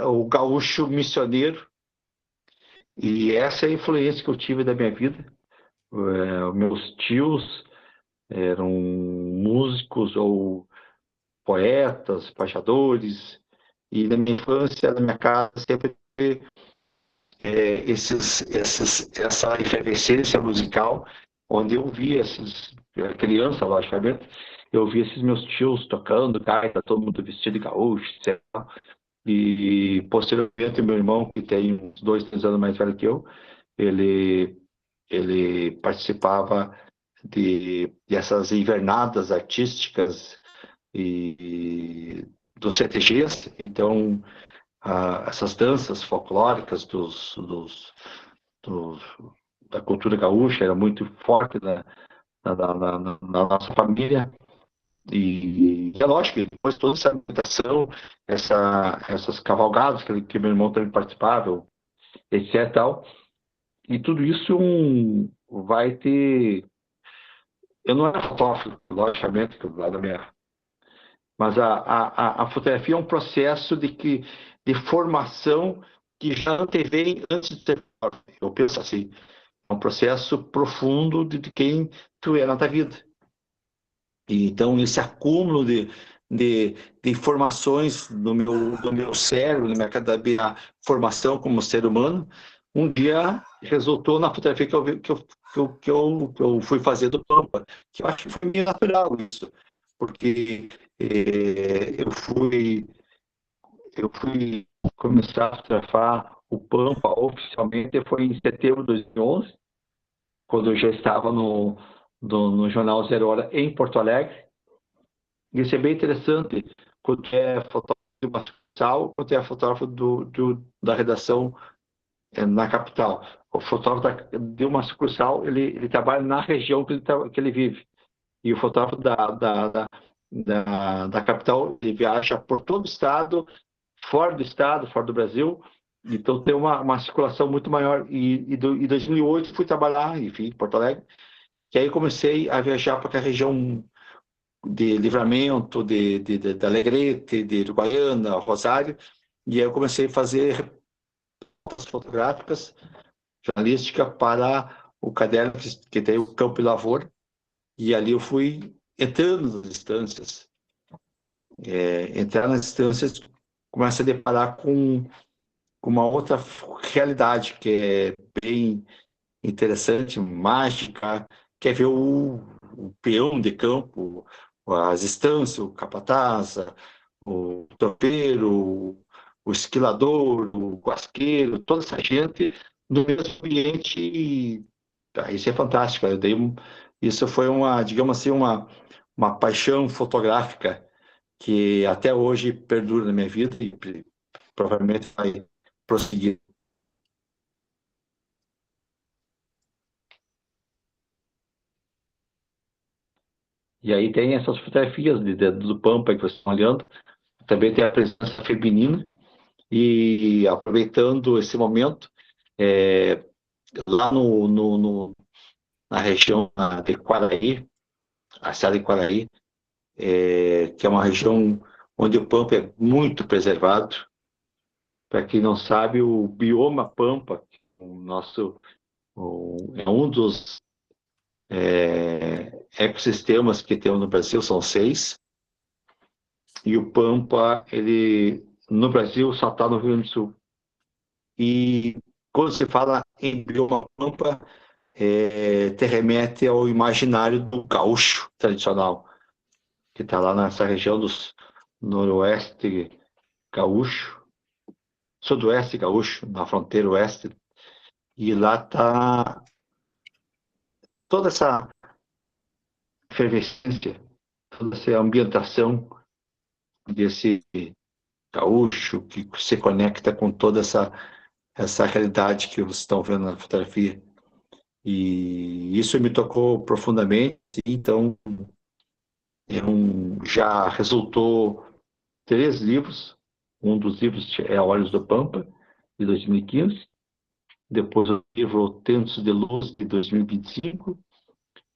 o gaúcho missioneiro, e essa é a influência que eu tive da minha vida. Meus tios eram músicos ou poetas, pajadores, e na minha infância, na minha casa, sempre teve essa efervescência musical, onde eu via criança, logicamente, eu via esses meus tios tocando gaita, todo mundo vestido de gaúcho, etc. E posteriormente meu irmão, que tem uns 2, 3 anos mais velho que eu, ele participava dessas invernadas artísticas e dos CTGs. Então, essas danças folclóricas da cultura gaúcha era muito forte na nossa família. E é lógico que depois toda essa alimentação, essas cavalgadas que meu irmão também participava, etc. Tal, e tudo isso vai ter. Eu não era fotógrafo, logicamente, lá da minha. Mas a fotografia é um processo de formação que já antevém antes de ser fotógrafo. Eu penso assim, é um processo profundo de quem tu é na tua vida. E, então, esse acúmulo de informações do meu cérebro, da minha formação como ser humano, um dia resultou na fotografia que eu fui fazer do Pampa, que eu acho que foi meio natural isso, porque eu fui começar a fotografar o Pampa oficialmente foi em setembro de 2011, quando eu já estava no Jornal Zero Hora em Porto Alegre. E isso é bem interessante, quando é fotógrafo de uma sucursal, quando é fotógrafo da redação na capital. O fotógrafo de uma sucursal, ele trabalha na região que ele vive. E o fotógrafo da capital, ele viaja por todo o estado, fora do Brasil. Então tem uma circulação muito maior. E em 2008 fui trabalhar, enfim, em Porto Alegre. E aí comecei a viajar para a região de Livramento, de Alegrete, de Uruguaiana, Rosário. E aí eu comecei a fazer fotográficas, jornalística, para o caderno que tem o Campo e Lavoura. E ali eu fui entrando nas instâncias. Entrar nas instâncias, começa a deparar com uma outra realidade que é bem interessante, mágica, que é ver o peão de campo, as estâncias, o capataz, o tropeiro, o esquilador, o guasqueiro, toda essa gente no mesmo ambiente. E isso é fantástico. Isso foi digamos assim, uma paixão fotográfica que até hoje perdura na minha vida e provavelmente vai prosseguir. E aí tem essas fotografias do Pampa que vocês estão olhando. Também tem a presença feminina. E aproveitando esse momento, lá na região de Quaraí, a cidade de Quaraí, que é uma região onde o Pampa é muito preservado. Para quem não sabe, o bioma Pampa, é um dos ecossistemas que temos no Brasil, são 6. E o Pampa, ele no Brasil só está no Rio Grande do Sul. E quando se fala em bioma Pampa, te remete ao imaginário do gaúcho tradicional, que está lá nessa região do noroeste gaúcho, sudoeste gaúcho, na fronteira oeste. E lá está toda essa efervescência, toda essa ambientação desse gaúcho que se conecta com toda essa realidade que vocês estão vendo na fotografia. E isso me tocou profundamente. Então, já resultou 3 livros. Um dos livros é Olhos do Pampa, de 2015. Depois o livro Tentos de Luz, de 2025.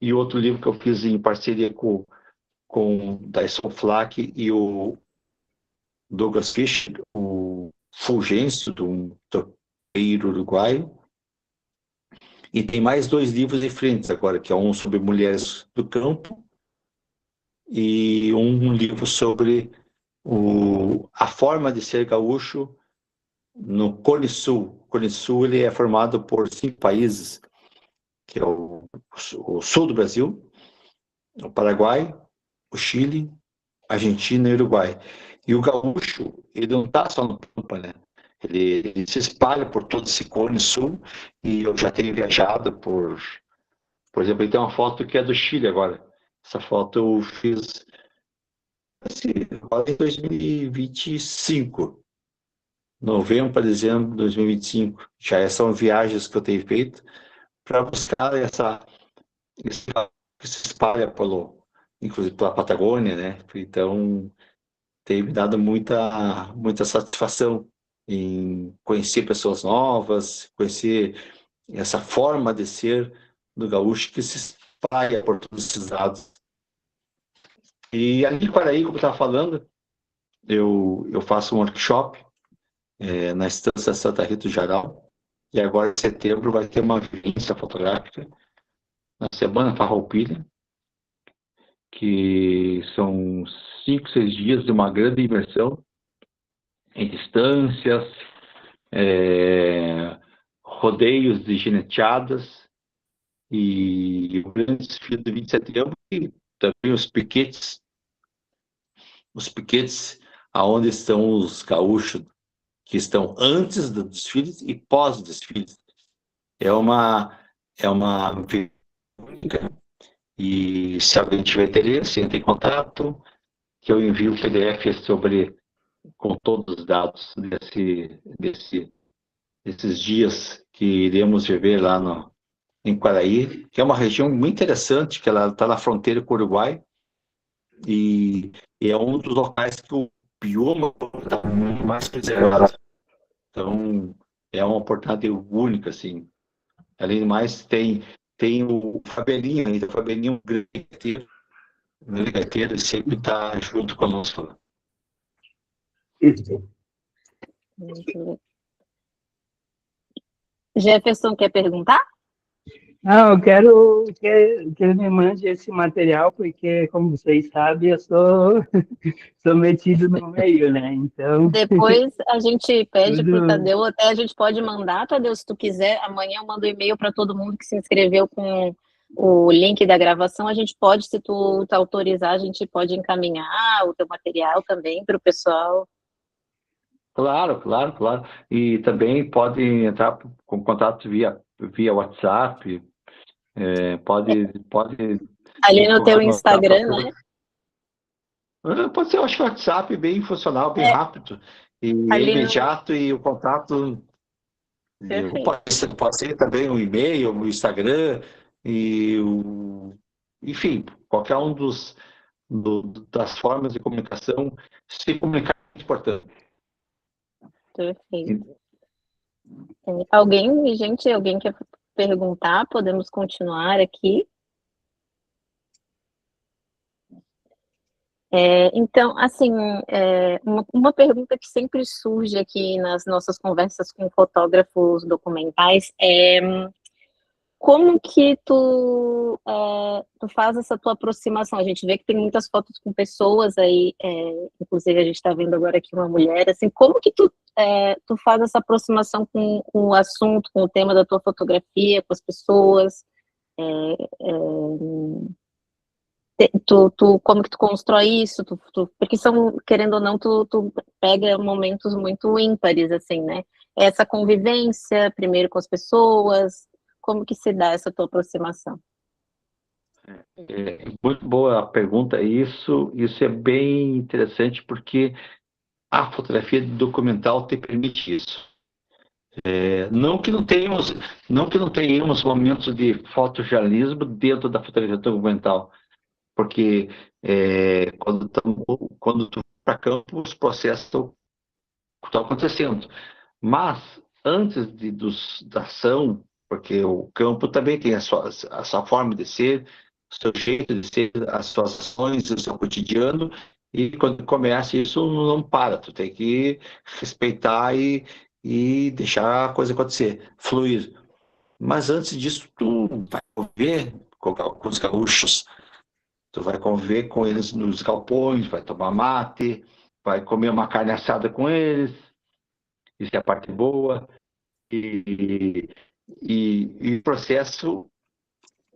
E outro livro que eu fiz em parceria com Dyson Flack e o Douglas Fish, o Fulgêncio, de um tropeiro uruguaio. E tem mais 2 livros em frente agora, que é um sobre mulheres do campo e um livro sobre a forma de ser gaúcho no Cone Sul. O Cone Sul ele é formado por 5 países, que é o sul do Brasil, o Paraguai, o Chile, a Argentina e o Uruguai. E o gaúcho, ele não está só no Pampa, né? Ele se espalha por todo esse Cone Sul, e eu já tenho viajado por exemplo, ele tem uma foto que é do Chile agora. Essa foto eu fiz agora em 2025, novembro para dezembro de 2025. Já são viagens que eu tenho feito para buscar esse que se espalha inclusive pela Patagônia, né? Então, tem me dado muita satisfação em conhecer pessoas novas, conhecer essa forma de ser do gaúcho que se espalha por todos esses lados. E ali em Quaraí, como eu estava falando, eu faço um workshop na Estância Santa Rita do Jaral, e agora em setembro vai ter uma vivência fotográfica na Semana Farroupilha, que são 5, 6 dias de uma grande imersão em distâncias, rodeios de gineteadas e o grande desfile do 20 de setembro e também os piquetes aonde estão os gaúchos que estão antes do desfile e pós-desfile. É uma única. E se alguém tiver interesse, entre em contato, que eu envio o PDF com todos os dados desses dias que iremos viver lá em Quaraí, que é uma região muito interessante, que ela está na fronteira com o Uruguai, e é um dos locais que o bioma está mais preservado. Então, é uma oportunidade única, assim. Além do mais, tem o Fabelinho ainda, o Fabelinho é um grande gaiteiro, e sempre está junto conosco. Jefferson, quer perguntar? Não, eu quero que ele me mande esse material, porque, como vocês sabem, eu sou metido no meio, né? Então. Depois a gente pede para o Tadeu, até a gente pode mandar, Tadeu, se tu quiser. Amanhã eu mando e-mail para todo mundo que se inscreveu o link da gravação, a gente pode, se tu autorizar, a gente pode encaminhar o teu material também para o pessoal. Claro, claro, claro. E também pode entrar com contato via WhatsApp, pode Ali no teu mandar Instagram, né? Pode ser, eu acho que o WhatsApp é bem funcional, bem rápido, e é Ali no... imediato, e o contato Perfeito. pode ser também o e-mail, o Instagram, enfim, qualquer um das formas de comunicação, se comunicar é muito importante. Perfeito. Alguém quer perguntar? Podemos continuar aqui. Então, assim, uma pergunta que sempre surge aqui nas nossas conversas com fotógrafos documentais é como que tu faz essa tua aproximação? A gente vê que tem muitas fotos com pessoas aí, inclusive a gente está vendo agora aqui uma mulher, assim, como que tu faz essa aproximação com o assunto, com o tema da tua fotografia, com as pessoas? Como que tu constrói isso? Porque são, querendo ou não, tu pega momentos muito ímpares, assim, né? Essa convivência, primeiro com as pessoas, como que se dá essa tua aproximação? Muito boa a pergunta. Isso é bem interessante, porque a fotografia documental te permite isso. Não que não tenhamos momentos de fotojornalismo dentro da fotografia documental, porque quando tu vai para campo, os processos estão acontecendo. Mas antes da ação, porque o campo também tem a sua forma de ser, o seu jeito de ser, as suas ações, o seu cotidiano, e quando começa isso não para, tu tem que respeitar e deixar a coisa acontecer, fluir. Mas antes disso, tu vai conviver com os gaúchos, tu vai conviver com eles nos galpões, vai tomar mate, vai comer uma carne assada com eles, isso é a parte boa, e o processo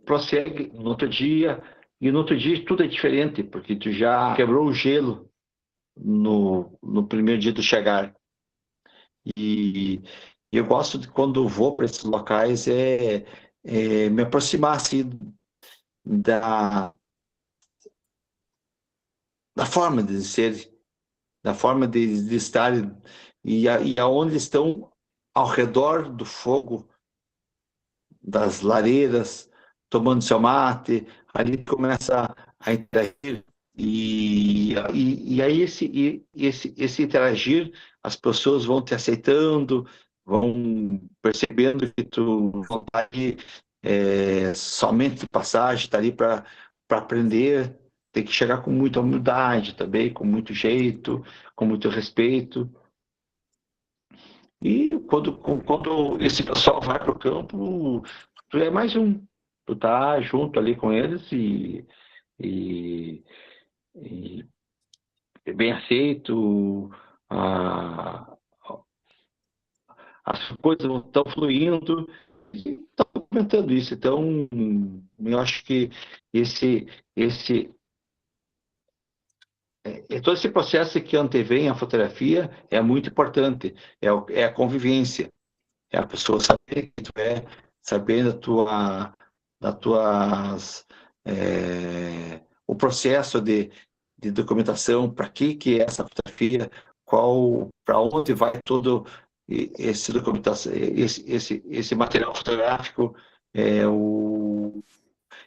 prossegue no outro dia tudo é diferente, porque tu já quebrou o gelo no primeiro dia do chegar. E eu gosto de, quando vou para esses locais, me aproximar assim, da forma de ser, da forma de estar, e aonde estão ao redor do fogo, das lareiras, tomando seu mate, ali começa a interagir, e aí esse interagir, as pessoas vão te aceitando, vão percebendo que tu não está ali somente de passagem, está ali para aprender, tem que chegar com muita humildade também, com muito jeito, com muito respeito. E quando esse pessoal vai para o campo, tu é mais um. Tu tá junto ali com eles e é bem aceito, as coisas estão fluindo e estão comentando isso. Então, eu acho que esse todo esse processo que antevém a fotografia é muito importante, é a convivência. É a pessoa saber quem tu é, saber da tuas, o processo de documentação, para que é essa fotografia, para onde vai todo esse documentação, esse material fotográfico,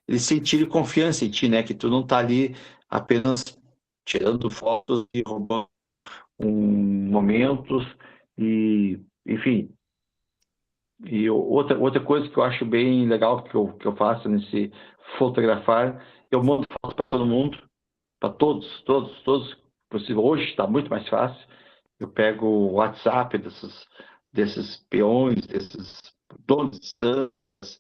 eles sentirem confiança em ti, né? Que tu não está ali apenas tirando fotos e roubando momentos e, enfim. E outra coisa que eu acho bem legal que eu faço nesse fotografar, eu mando foto para todo mundo, para todos possível. Hoje está muito mais fácil. Eu pego o WhatsApp desses peões, desses donos de estantes,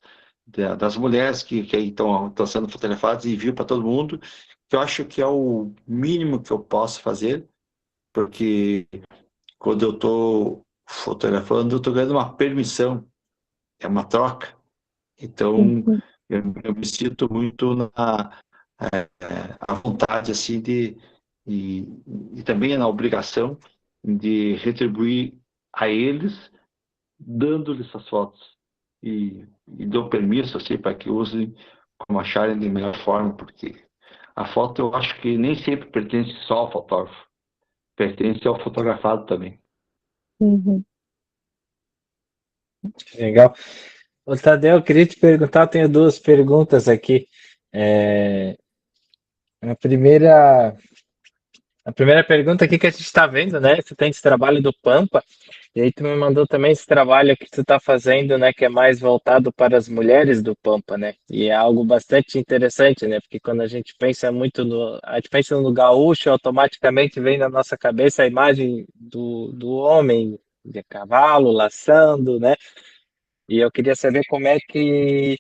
das mulheres que estão sendo fotografadas, e envio para todo mundo, que eu acho que é o mínimo que eu posso fazer, porque quando eu estou fotografando, eu estou ganhando uma permissão, é uma troca. Então, eu me sinto muito à vontade, assim, e também na obrigação de retribuir a eles, dando-lhes essas fotos. E dou permisso, assim, para que usem como acharem de melhor forma, porque a foto eu acho que nem sempre pertence só ao fotógrafo, pertence ao fotografado também. Uhum. Legal. Ô, Tadeu, eu queria te perguntar, eu tenho duas perguntas aqui. É, a primeira, a primeira pergunta aqui que a gente está vendo, né? Você tem esse trabalho do Pampa, e aí tu me mandou também esse trabalho que tu está fazendo, né? Que é mais voltado para as mulheres do Pampa, né? E é algo bastante interessante, né? Porque quando a gente pensa muito a gente pensa no gaúcho, automaticamente vem na nossa cabeça a imagem do homem de cavalo, laçando, né? E eu queria saber como é que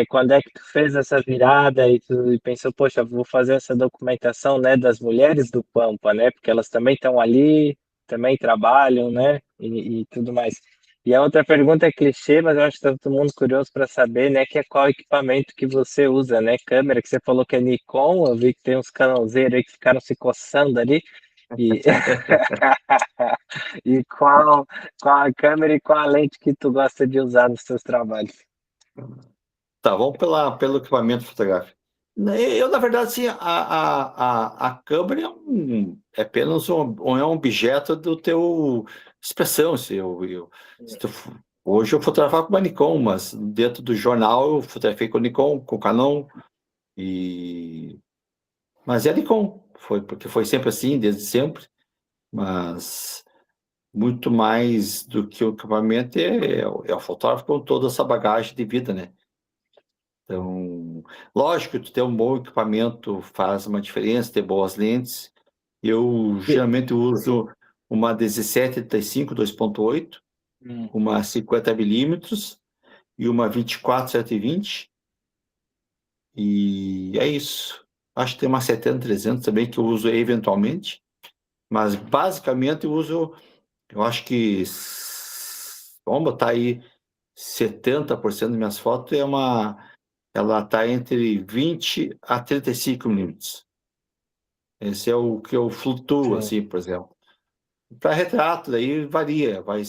quando é que tu fez essa virada e tu pensou, poxa, vou fazer essa documentação, né, das mulheres do Pampa, né, porque elas também estão ali, também trabalham, né, e tudo mais. E a outra pergunta é clichê, mas eu acho que tá todo mundo curioso para saber, né, que é qual equipamento que você usa, né, câmera, que você falou que é Nikon, eu vi que tem uns canãozeiros aí que ficaram se coçando ali, e, e qual a câmera e qual a lente que tu gosta de usar nos seus trabalhos? Tá, vamos pelo equipamento fotográfico. Eu, na verdade, assim, a câmera é apenas um objeto do teu expressão. Hoje eu fotografava com uma Nikon, mas dentro do jornal eu fotografei com Nikon, com Canon, mas é Nikon, porque foi sempre assim, desde sempre, mas muito mais do que o equipamento é o fotógrafo com toda essa bagagem de vida, né? Então, lógico que tu ter um bom equipamento faz uma diferença, ter boas lentes. Eu geralmente uso uma 17-35 2.8, uma 50mm e uma 24-720. E é isso. Acho que tem uma 70-300 também que eu uso eventualmente, mas basicamente eu acho que, vamos botar aí, 70% das minhas fotos ela está entre 20 a 35 milímetros. Esse é o que eu flutuo, Sim. assim, por exemplo. Para retrato, daí varia, vai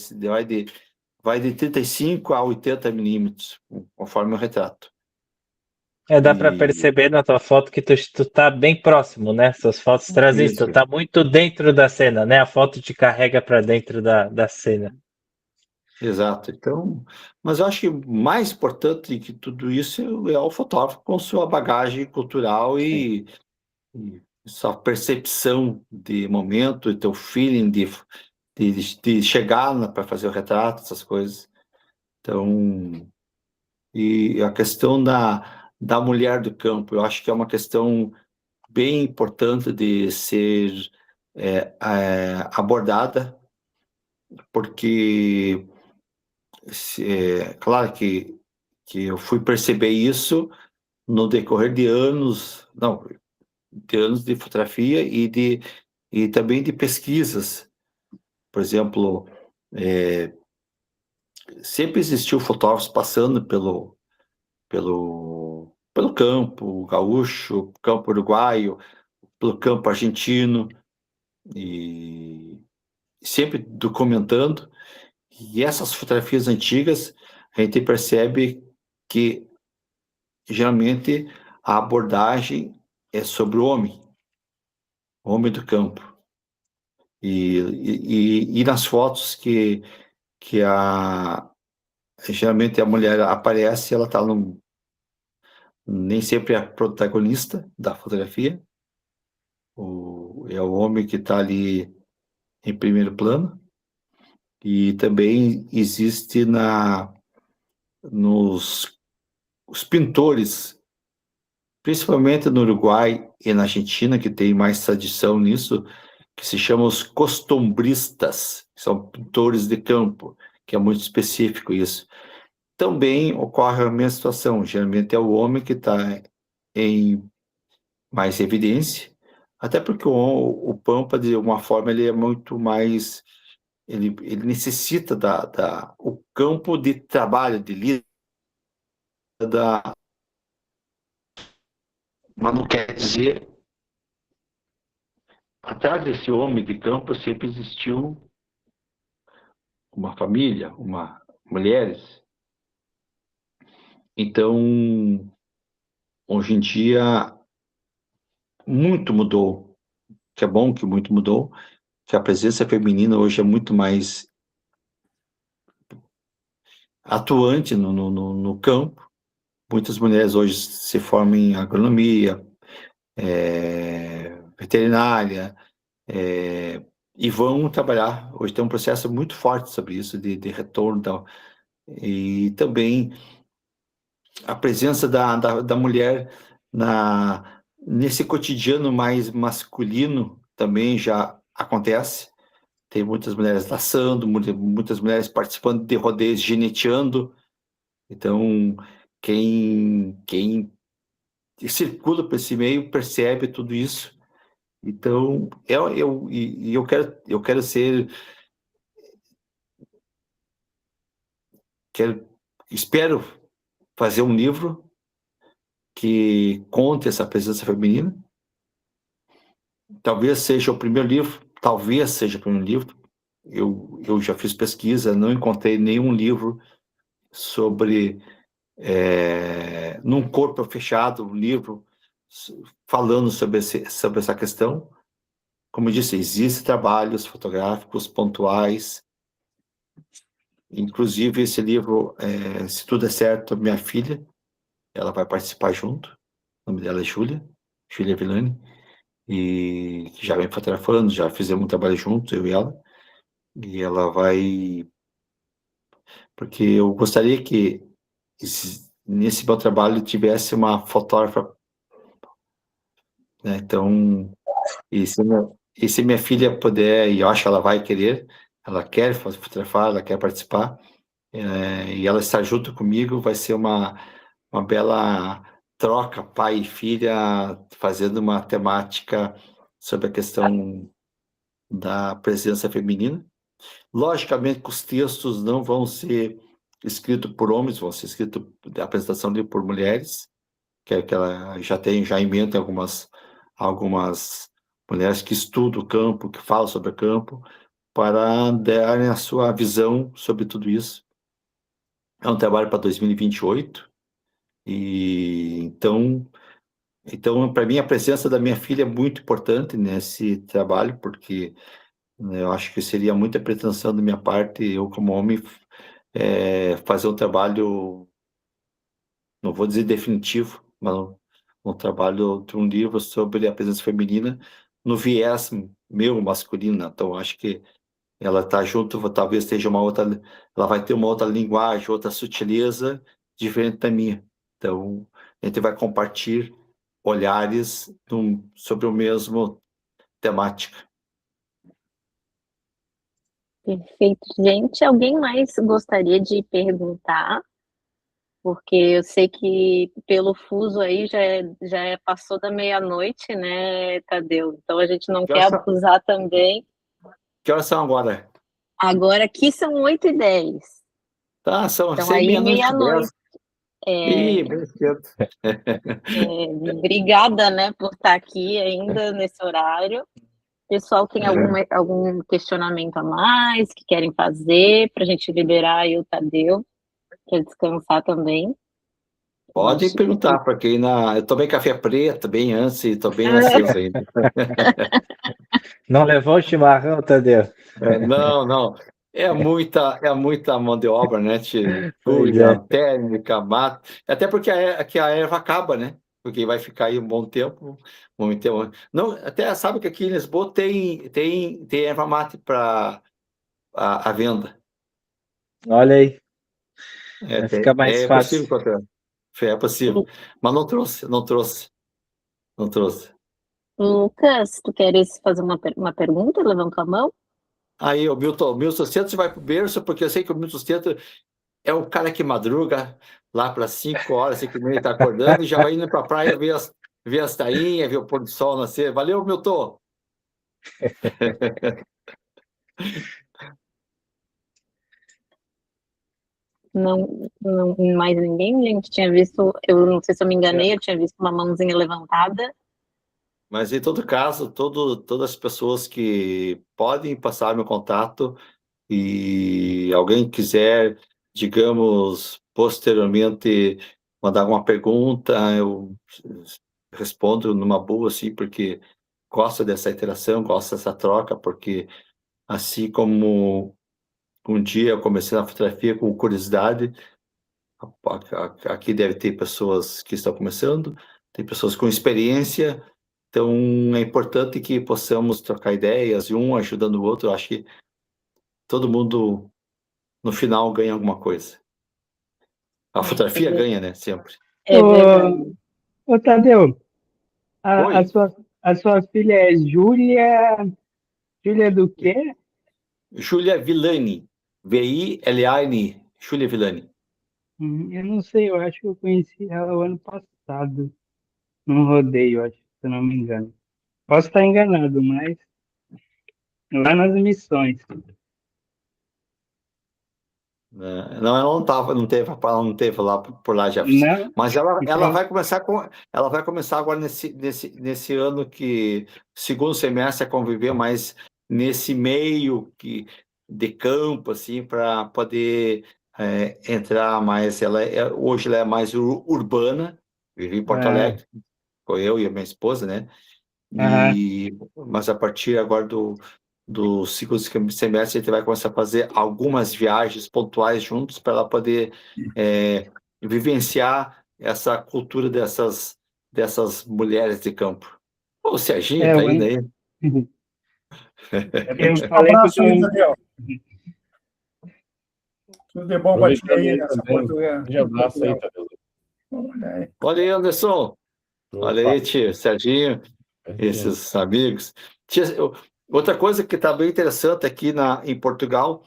de 35 a 80 milímetros, conforme o retrato. Dá para E perceber na tua foto que tu tá bem próximo, né? Suas fotos trazem isso, tu isso, tá muito dentro da cena, né? A foto te carrega para dentro da cena. exato. Então, mas eu acho que o mais importante que tudo isso é o fotógrafo com sua bagagem cultural Sim. e sua percepção de momento, teu feeling de chegar para fazer o retrato, essas coisas. Então, e a questão da mulher do campo, eu acho que é uma questão bem importante de ser abordada, porque claro que eu fui perceber isso no decorrer de anos, não, de anos de fotografia e também de pesquisas. Por exemplo, sempre existiu fotógrafos passando pelo campo gaúcho, campo uruguaio, pelo campo argentino, e sempre documentando. E essas fotografias antigas, a gente percebe que geralmente a abordagem é sobre o homem do campo. E nas fotos que geralmente a mulher aparece, ela está nem sempre é a protagonista da fotografia, é o homem que está ali em primeiro plano, e também existe nos os pintores, principalmente no Uruguai e na Argentina, que tem mais tradição nisso, que se chamam os costumbristas, que são pintores de campo, que é muito específico isso. Também ocorre a mesma situação, geralmente é o homem que está em mais evidência, até porque o Pampa, de uma forma, ele é muito mais, ele necessita o campo de trabalho, de lida Mas não quer dizer, atrás desse homem de campo sempre existiu uma família, mulheres. Então, hoje em dia, muito mudou. Que é bom que muito mudou, que a presença feminina hoje é muito mais atuante no campo. Muitas mulheres hoje se formam em agronomia, veterinária, e vão trabalhar. Hoje tem um processo muito forte sobre isso, de retorno. E também a presença da mulher nesse cotidiano mais masculino também já acontece. Tem muitas mulheres laçando, muitas mulheres participando de rodeios, gineteando. Então, quem circula por esse meio percebe tudo isso. Então, eu quero ser, espero fazer um livro que conte essa presença feminina. Talvez seja o primeiro livro, eu já fiz pesquisa, não encontrei nenhum livro sobre num corpo fechado, um livro falando sobre essa questão. Como eu disse, existem trabalhos fotográficos pontuais. Inclusive, esse livro, se tudo é certo, minha filha, ela vai participar junto. O nome dela é Júlia Villani, e já vem fotografando, já fizemos um trabalho junto, eu e ela. E ela vai... Porque eu gostaria que nesse meu trabalho tivesse uma fotógrafa, né? Então, e se minha filha puder, e eu acho que ela vai querer, ela quer fotografar, ela quer participar, e ela estar junto comigo, vai ser uma bela troca, pai e filha, fazendo uma temática sobre a questão da presença feminina. Logicamente que os textos não vão ser escritos por homens, vão ser escritos, a apresentação ali por mulheres, que ela já em mente algumas mulheres que estudam o campo, que falam sobre o campo, para darem a sua visão sobre tudo isso. É um trabalho para 2028, e então para mim a presença da minha filha é muito importante nesse trabalho, porque, né, eu acho que seria muita pretensão da minha parte, eu como homem, fazer um trabalho, não vou dizer definitivo, mas um trabalho de um livro sobre a presença feminina no viés meu masculino. Então, acho que ela está junto, talvez esteja ela vai ter uma outra linguagem, outra sutileza diferente da minha. Então, a gente vai compartilhar olhares sobre o mesmo temática. Perfeito. Gente, alguém mais gostaria de perguntar? Porque eu sei que pelo fuso aí passou da meia-noite, né, Tadeu? Então a gente não quer abusar também. Que horas são agora? Agora aqui são 8h10. Tá, são então aí meia-noite. Bem cedo. Obrigada, né, por estar aqui ainda nesse horário. Pessoal, tem algum questionamento a mais que querem fazer para a gente liberar aí o Tadeu, quer descansar também? Pode perguntar, porque eu tomei café preto bem antes e estou bem ansioso ainda. Não levou o chimarrão, Tadeu? Não. É muita mão de obra, né? Cuida, térmica, mata. Até porque a erva acaba, né? Porque vai ficar aí um bom tempo. Não, até sabe que aqui em Lisboa tem erva mate para a venda. Olha aí. Vai ficar mais fácil. É possível. Mas não trouxe. Lucas, tu queres fazer uma pergunta? Levantou a mão? Aí o Milton Santos vai pro berço, porque eu sei que o Milton Santos é o cara que madruga lá para 5 horas, 5h30, está acordando e já vai indo para a praia ver as tainhas, ver o pôr do sol nascer. Valeu, Milton! não mais ninguém. A gente tinha visto, eu não sei se eu me enganei, eu tinha visto uma mãozinha levantada. Mas, em todo caso, todas as pessoas que podem passar meu contato e alguém quiser, digamos, posteriormente mandar alguma pergunta, eu respondo numa boa, assim, porque gosto dessa interação, gosto dessa troca, porque assim como um dia eu comecei na fotografia com curiosidade, aqui deve ter pessoas que estão começando, tem pessoas com experiência, então é importante que possamos trocar ideias e um ajudando o outro. Eu acho que todo mundo, no final, ganha alguma coisa. A fotografia ganha, né? Sempre. É verdade. Ô, Tadeu, Oi, a sua filha é Júlia do quê? Júlia Villani. Villani. Júlia Villani. Eu não sei, eu acho que eu conheci ela o ano passado, num rodeio, acho, se eu não me engano. Posso estar enganado, mas lá nas missões. Não, ela não tava, ela não teve lá por lá, Jefferson. Não? Mas ela Então, vai começar agora nesse ano que segundo semestre a conviver mais nesse meio de campo assim para poder entrar mais. Hoje ela é mais urbana, vive em Porto ah, Alegre, com eu e a minha esposa, né? aham, Mas a partir agora do segundo semestre, a gente vai começar a fazer algumas viagens pontuais juntos para ela poder vivenciar essa cultura dessas mulheres de campo. O Serginho é, tá o aí, ano, daí? eu Um falei que abraço aí, Tadeu. Tudo de bom para ti Aproveitando aí aí nessa também, Portugal. de abraço aí, Tadeu. Olha aí. Olha aí, Anderson. Olha Opa, aí, tio, Serginho, Serginho. esses amigos. Tia, outra coisa que está bem interessante aqui em Portugal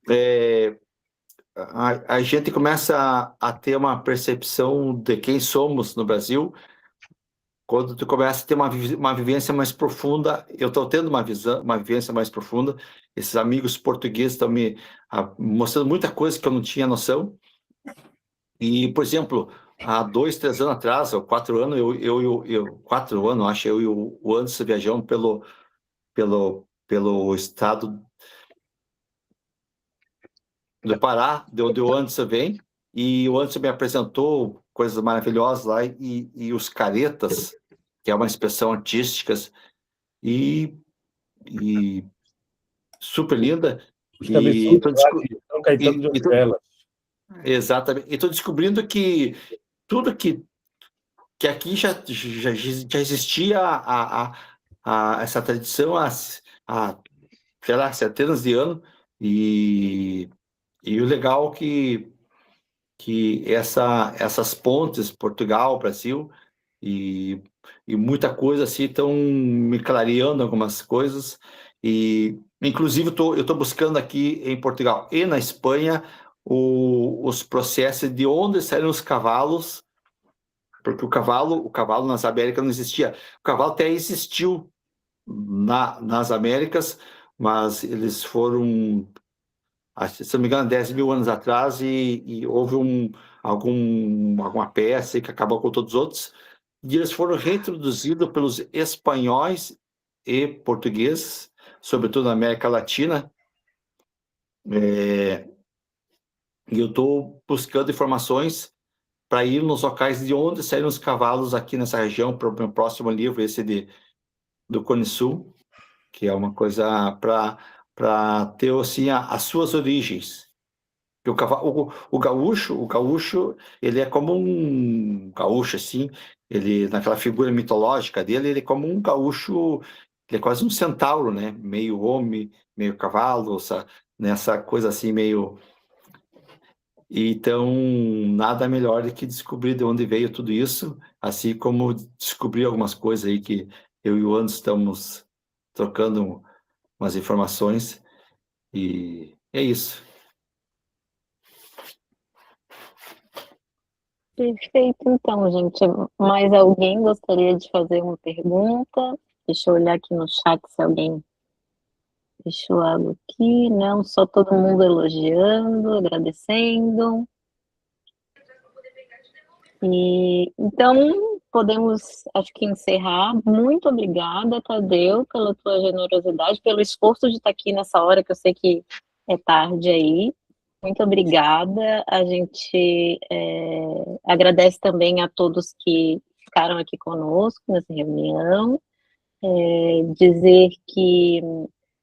é a gente começa a ter uma percepção de quem somos no Brasil quando tu começa a ter uma vivência mais profunda. Eu estou tendo uma vivência mais profunda. Esses amigos portugueses estão me mostrando muita coisa que eu não tinha noção. E, por exemplo, há 2, 3 anos atrás, ou 4 anos, 4 anos, acho, eu e o Anderson viajamos pelo estado do Pará, de onde o Anderson vem, e o Anderson me apresentou coisas maravilhosas lá, e os caretas, que é uma expressão artística, e super linda, Os e cabeçudos lá de São Caetano de Hospela. exatamente, e estou descobrindo que tudo que aqui já existia essa tradição há, sei lá, centenas de anos, e o legal que essas pontes, Portugal, Brasil, e, e muita coisa assim estão me clareando algumas coisas, e inclusive eu estou buscando aqui em Portugal e na Espanha os processos de onde saíram os cavalos, porque o cavalo nas Américas não existia. O cavalo até existiu nas Américas, mas eles foram, se não me engano, 10 mil anos atrás, e houve alguma peça que acabou com todos os outros, e eles foram reintroduzidos pelos espanhóis e portugueses, sobretudo na América Latina, e eu estou buscando informações para ir nos locais de onde saíram os cavalos aqui nessa região, para o meu próximo livro, esse do Cone Sul, que é uma coisa para ter assim as suas origens. Porque o gaúcho, ele é como um gaúcho assim, ele naquela figura mitológica dele, ele é como um gaúcho, ele é quase um centauro, né? Meio homem, meio cavalo, nessa coisa assim meio. Então, nada melhor do que descobrir de onde veio tudo isso, assim como descobrir algumas coisas aí que eu e o Anderson estamos trocando umas informações, e é isso. Perfeito, então, gente. Mais alguém gostaria de fazer uma pergunta? Deixa eu olhar aqui no chat se alguém Deixa eu abrir aqui, não só todo mundo elogiando, agradecendo. E, então, podemos, acho que, encerrar. Muito obrigada, Tadeu, pela tua generosidade, pelo esforço de estar aqui nessa hora, que eu sei que é tarde aí. Muito obrigada. A gente agradece também a todos que ficaram aqui conosco nessa reunião. Dizer que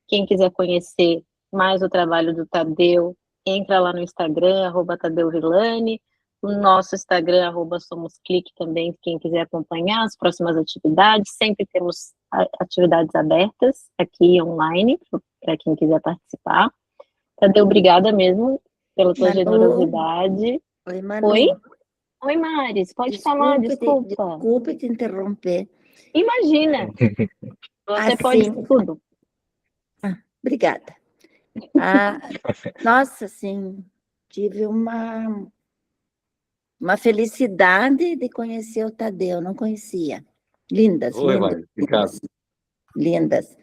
quem quiser conhecer mais o trabalho do Tadeu, entra lá no Instagram, @TadeuVillani, o nosso Instagram, @SomosClick também, quem quiser acompanhar as próximas atividades. Sempre temos atividades abertas aqui online, para quem quiser participar. Tadeu, obrigada mesmo pela tua generosidade. Oi, Manu. Oi? Oi, Maris, pode falar, desculpa. Desculpe te interromper. Imagina, você pode tudo. Obrigada. Nossa, assim, tive uma felicidade de conhecer o Tadeu, não conhecia. Lindas, Oi, lindas, Ricardo. lindas.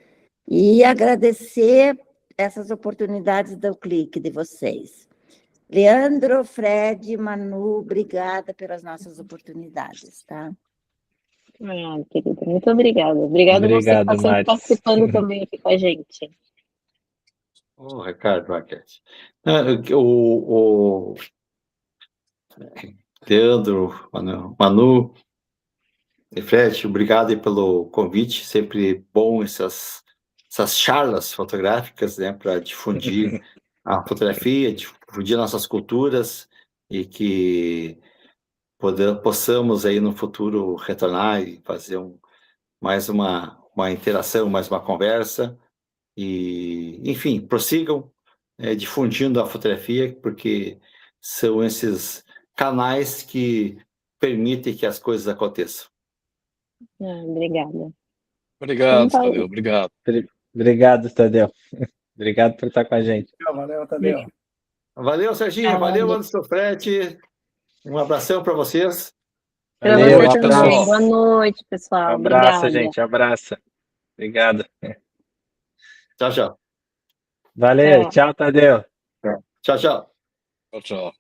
E agradecer essas oportunidades do Clique de vocês. Leandro, Fred, Manu, obrigada pelas nossas oportunidades, tá? Querida, muito obrigada. Obrigada você que está sempre participando também aqui com a gente. Ricardo Marques. O Leandro, Manu e Fred, obrigado aí pelo convite. Sempre bom essas charlas fotográficas, né, para difundir a fotografia, difundir nossas culturas e que possamos aí no futuro retornar e fazer mais uma interação, mais uma conversa e, enfim, prossigam difundindo a fotografia, porque são esses canais que permitem que as coisas aconteçam. Obrigada. Obrigado, Tadeu, obrigado. Obrigado, Tadeu. Obrigado por estar com a gente. Valeu, Tadeu. Valeu, Serginho. Valeu, Anderson Frete. Um abração para vocês. Valeu, você também. Boa noite, pessoal. Abraço, Obrigada. gente. Abraço. Obrigado. Tchau, tchau. Valeu. Tchau, Tadeu. Tchau, tchau. Tchau, tchau.